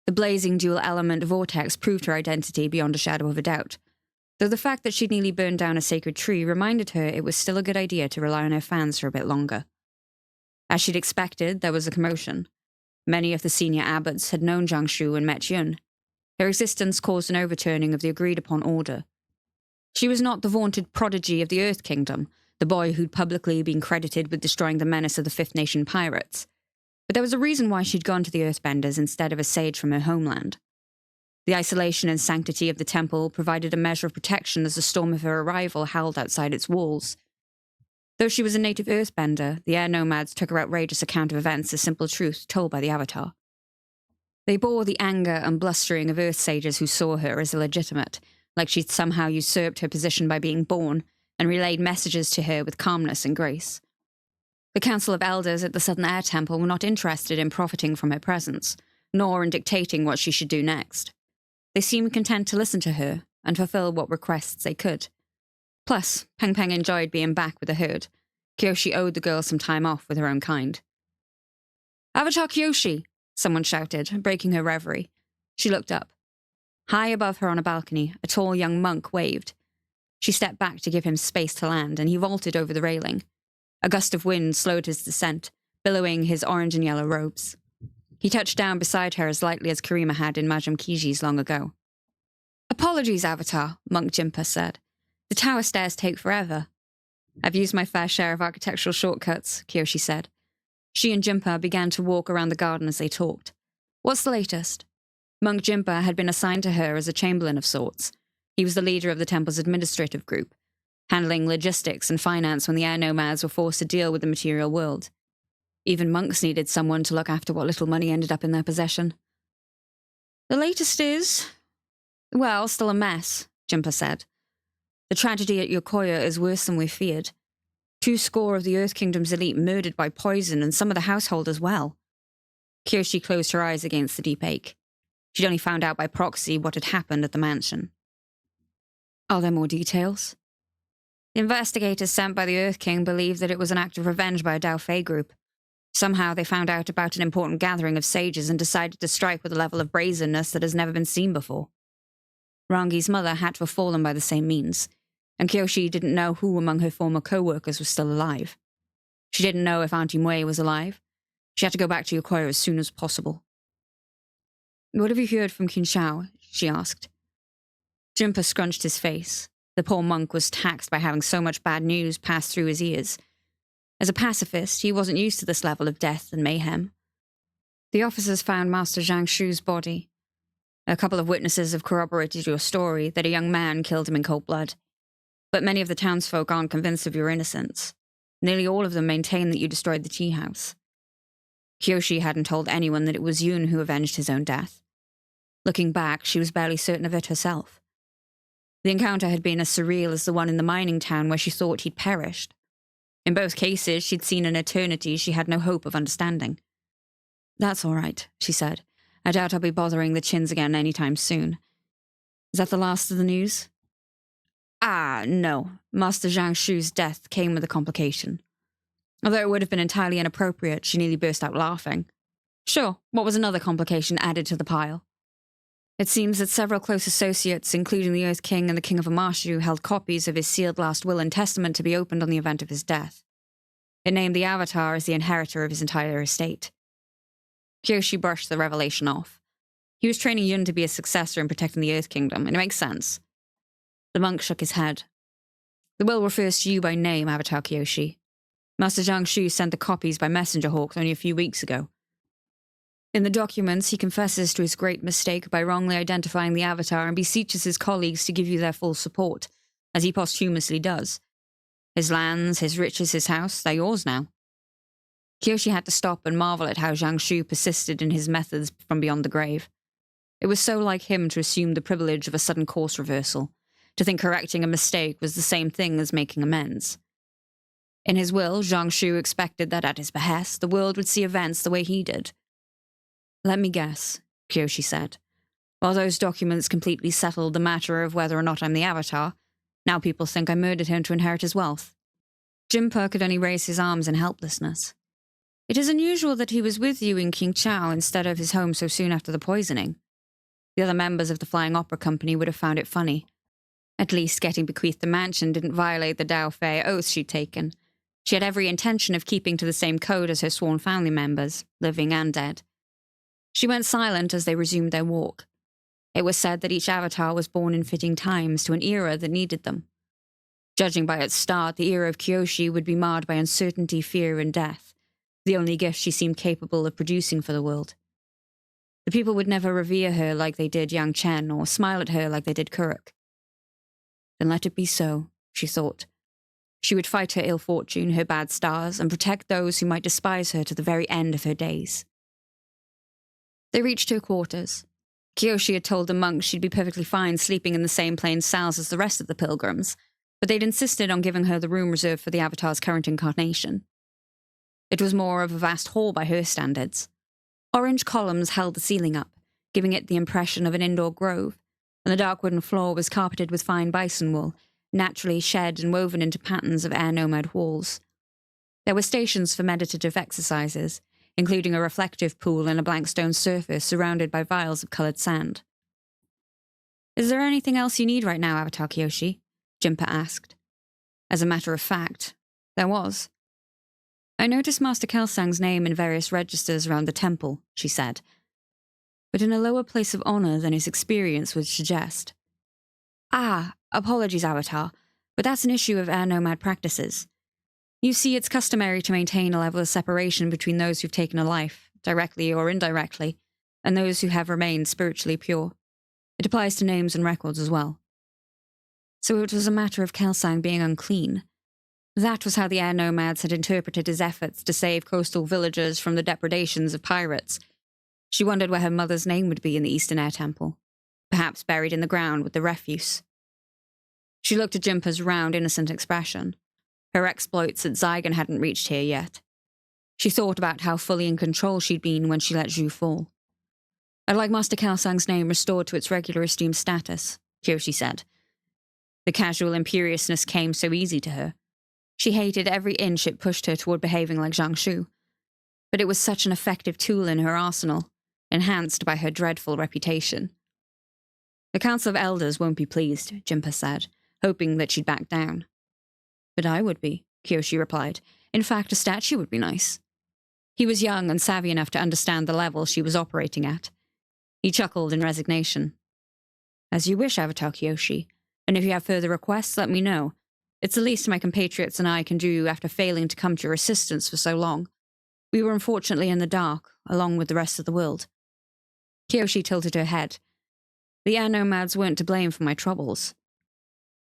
The blazing dual-element vortex proved her identity beyond a shadow of a doubt, though the fact that she'd nearly burned down a sacred tree reminded her it was still a good idea to rely on her fans for a bit longer. As she'd expected, there was a commotion. Many of the senior abbots had known Jiangsu and met Yun. Her existence caused an overturning of the agreed-upon order. She was not the vaunted prodigy of the Earth Kingdom, the boy who'd publicly been credited with destroying the menace of the Fifth Nation pirates. But there was a reason why she'd gone to the Earthbenders instead of a sage from her homeland. The isolation and sanctity of the temple provided a measure of protection as the storm of her arrival howled outside its walls. Though she was a native Earthbender, the air nomads took her outrageous account of events as simple truth told by the Avatar. They bore the anger and blustering of Earth sages who saw her as illegitimate, like she'd somehow usurped her position by being born, and relayed messages to her with calmness and grace. The Council of Elders at the Southern Air Temple were not interested in profiting from her presence, nor in dictating what she should do next. They seemed content to listen to her and fulfill what requests they could. Plus, Peng Peng enjoyed being back with the herd. Kyoshi owed the girl some time off with her own kind. "Avatar Kyoshi!" someone shouted, breaking her reverie. She looked up. High above her on a balcony, a tall young monk waved. She stepped back to give him space to land, and he vaulted over the railing. A gust of wind slowed his descent, billowing his orange and yellow robes. He touched down beside her as lightly as Karima had in Majum Kiji's long ago. "Apologies, Avatar," Monk Jimpa said. "The tower stairs take forever." "I've used my fair share of architectural shortcuts," Kyoshi said. She and Jimpa began to walk around the garden as they talked. "What's the latest?" Monk Jimpa had been assigned to her as a chamberlain of sorts. He was the leader of the temple's administrative group, handling logistics and finance when the air nomads were forced to deal with the material world. Even monks needed someone to look after what little money ended up in their possession. "The latest is... well, still a mess," Jimpa said. "The tragedy at Yokoya is worse than we feared. 2 score of the Earth Kingdom's elite murdered by poison, and some of the household as well." Kyoshi closed her eyes against the deep ache. She'd only found out by proxy what had happened at the mansion. Are there more details? The investigators sent by the Earth King believed that it was an act of revenge by a Dao Fei group. Somehow they found out about an important gathering of sages and decided to strike with a level of brazenness that has never been seen before. Rangi's mother had to have fallen by the same means, and Kyoshi didn't know who among her former co-workers was still alive. She didn't know if Auntie Mui was alive. She had to go back to Yokoya as soon as possible. What have you heard from Kinshao? She asked. Junpa scrunched his face. The poor monk was taxed by having so much bad news pass through his ears. As a pacifist, he wasn't used to this level of death and mayhem. The officers found Master Zhang Shu's body. A couple of witnesses have corroborated your story that a young man killed him in cold blood. But many of the townsfolk aren't convinced of your innocence. Nearly all of them maintain that you destroyed the tea house. Kyoshi hadn't told anyone that it was Yun who avenged his own death. Looking back, she was barely certain of it herself. The encounter had been as surreal as the one in the mining town where she thought he'd perished. In both cases, she'd seen an eternity she had no hope of understanding. That's all right, she said. I doubt I'll be bothering the Chins again anytime soon. Is that the last of the news? No. Master Zhang Shu's death came with a complication. Although it would have been entirely inappropriate, she nearly burst out laughing. Sure, what was another complication added to the pile? It seems that several close associates, including the Earth King and the King of Amashu, held copies of his sealed last will and testament to be opened on the event of his death. It named the Avatar as the inheritor of his entire estate. Kyoshi brushed the revelation off. He was training Yun to be a successor in protecting the Earth Kingdom, and it makes sense. The monk shook his head. The will refers to you by name, Avatar Kyoshi. Master Zhang Shu sent the copies by messenger hawks only a few weeks ago. In the documents, he confesses to his great mistake by wrongly identifying the Avatar and beseeches his colleagues to give you their full support, as he posthumously does. His lands, his riches, his house, they're yours now. Kyoshi had to stop and marvel at how Zhang Shu persisted in his methods from beyond the grave. It was so like him to assume the privilege of a sudden course reversal, to think correcting a mistake was the same thing as making amends. In his will, Zhang Shu expected that at his behest, the world would see events the way he did. Let me guess, Kyoshi said. While those documents completely settled the matter of whether or not I'm the Avatar, now people think I murdered him to inherit his wealth. Junpa could only raise his arms in helplessness. It is unusual that he was with you in Qingchao instead of his home so soon after the poisoning. The other members of the Flying Opera Company would have found it funny. At least getting bequeathed the mansion didn't violate the Dao Fei oath she'd taken. She had every intention of keeping to the same code as her sworn family members, living and dead. She went silent as they resumed their walk. It was said that each avatar was born in fitting times to an era that needed them. Judging by its start, the era of Kyoshi would be marred by uncertainty, fear, and death, the only gift she seemed capable of producing for the world. The people would never revere her like they did Yang Chen or smile at her like they did Kuruk. Then let it be so, she thought. She would fight her ill fortune, her bad stars, and protect those who might despise her to the very end of her days. They reached her quarters. Kyoshi had told the monks she'd be perfectly fine sleeping in the same plain cells as the rest of the pilgrims, but they'd insisted on giving her the room reserved for the Avatar's current incarnation. It was more of a vast hall by her standards. Orange columns held the ceiling up, giving it the impression of an indoor grove, and the dark wooden floor was carpeted with fine bison wool, naturally shed and woven into patterns of air-nomad walls. There were stations for meditative exercises, including a reflective pool and a blank stone surface surrounded by vials of coloured sand. Is there anything else you need right now, Avatar Kyoshi? Junpa asked. As a matter of fact, there was. I noticed Master Kelsang's name in various registers around the temple, she said, but in a lower place of honour than his experience would suggest. Apologies, Avatar, but that's an issue of air nomad practices. You see, it's customary to maintain a level of separation between those who've taken a life, directly or indirectly, and those who have remained spiritually pure. It applies to names and records as well. So it was a matter of Kelsang being unclean. That was how the air nomads had interpreted his efforts to save coastal villagers from the depredations of pirates. She wondered where her mother's name would be in the Eastern Air Temple, perhaps buried in the ground with the refuse. She looked at Jumpa's round, innocent expression. Her exploits at Zygon hadn't reached here yet. She thought about how fully in control she'd been when she let Zhu fall. I'd like Master Kelsang's name restored to its regular esteemed status, Kyoshi said. The casual imperiousness came so easy to her. She hated every inch it pushed her toward behaving like Zhang Shu. But it was such an effective tool in her arsenal, enhanced by her dreadful reputation. The Council of Elders won't be pleased, Jinpa said, hoping that she'd back down. But I would be, Kyoshi replied. In fact, a statue would be nice. He was young and savvy enough to understand the level she was operating at. He chuckled in resignation. As you wish, Avatar Kyoshi, and if you have further requests, let me know. It's the least my compatriots and I can do after failing to come to your assistance for so long. We were unfortunately in the dark, along with the rest of the world. Kyoshi tilted her head. The air nomads weren't to blame for my troubles.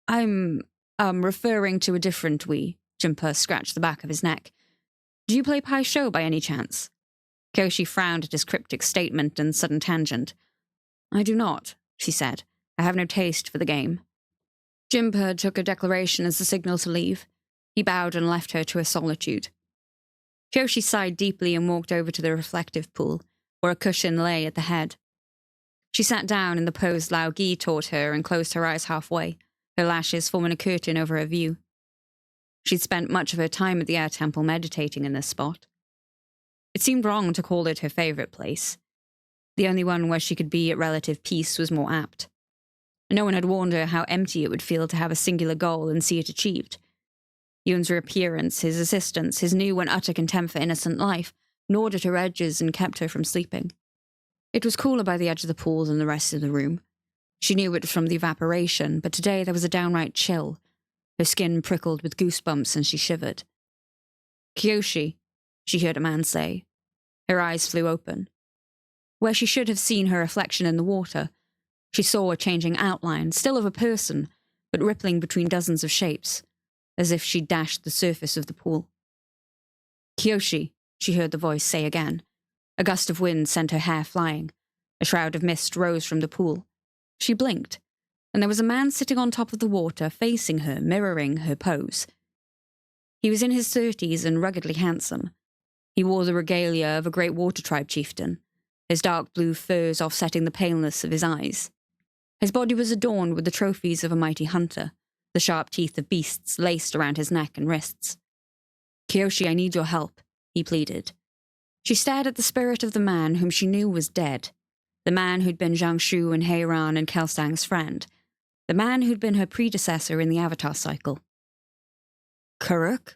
I'm referring to a different we. Jinpa scratched the back of his neck. Do you play Pai Sho by any chance? Kyoshi frowned at his cryptic statement and sudden tangent. I do not, she said. I have no taste for the game. Jinpa took her declaration as the signal to leave. He bowed and left her to her solitude. Kyoshi sighed deeply and walked over to the reflective pool, where a cushion lay at the head. She sat down in the pose Lao Gi taught her and closed her eyes halfway, her lashes forming a curtain over her view. She'd spent much of her time at the air temple meditating in this spot. It seemed wrong to call it her favourite place. The only one where she could be at relative peace was more apt. No one had warned her how empty it would feel to have a singular goal and see it achieved. Yun's appearance, his assistance, his new and utter contempt for innocent life, gnawed at her edges and kept her from sleeping. It was cooler by the edge of the pool than the rest of the room. She knew it was from the evaporation, but today there was a downright chill. Her skin prickled with goosebumps and she shivered. Kyoshi, she heard a man say. Her eyes flew open. Where she should have seen her reflection in the water, she saw a changing outline, still of a person, but rippling between dozens of shapes, as if she'd dashed the surface of the pool. Kyoshi, she heard the voice say again. A gust of wind sent her hair flying. A shroud of mist rose from the pool. She blinked, and there was a man sitting on top of the water, facing her, mirroring her pose. He was in his 30s and ruggedly handsome. He wore the regalia of a great water tribe chieftain, his dark blue furs offsetting the paleness of his eyes. His body was adorned with the trophies of a mighty hunter, the sharp teeth of beasts laced around his neck and wrists. Kyoshi, I need your help, he pleaded. She stared at the spirit of the man whom she knew was dead, the man who'd been Zhang Shu and Heiran and Kelsang's friend, the man who'd been her predecessor in the Avatar cycle. Karuk?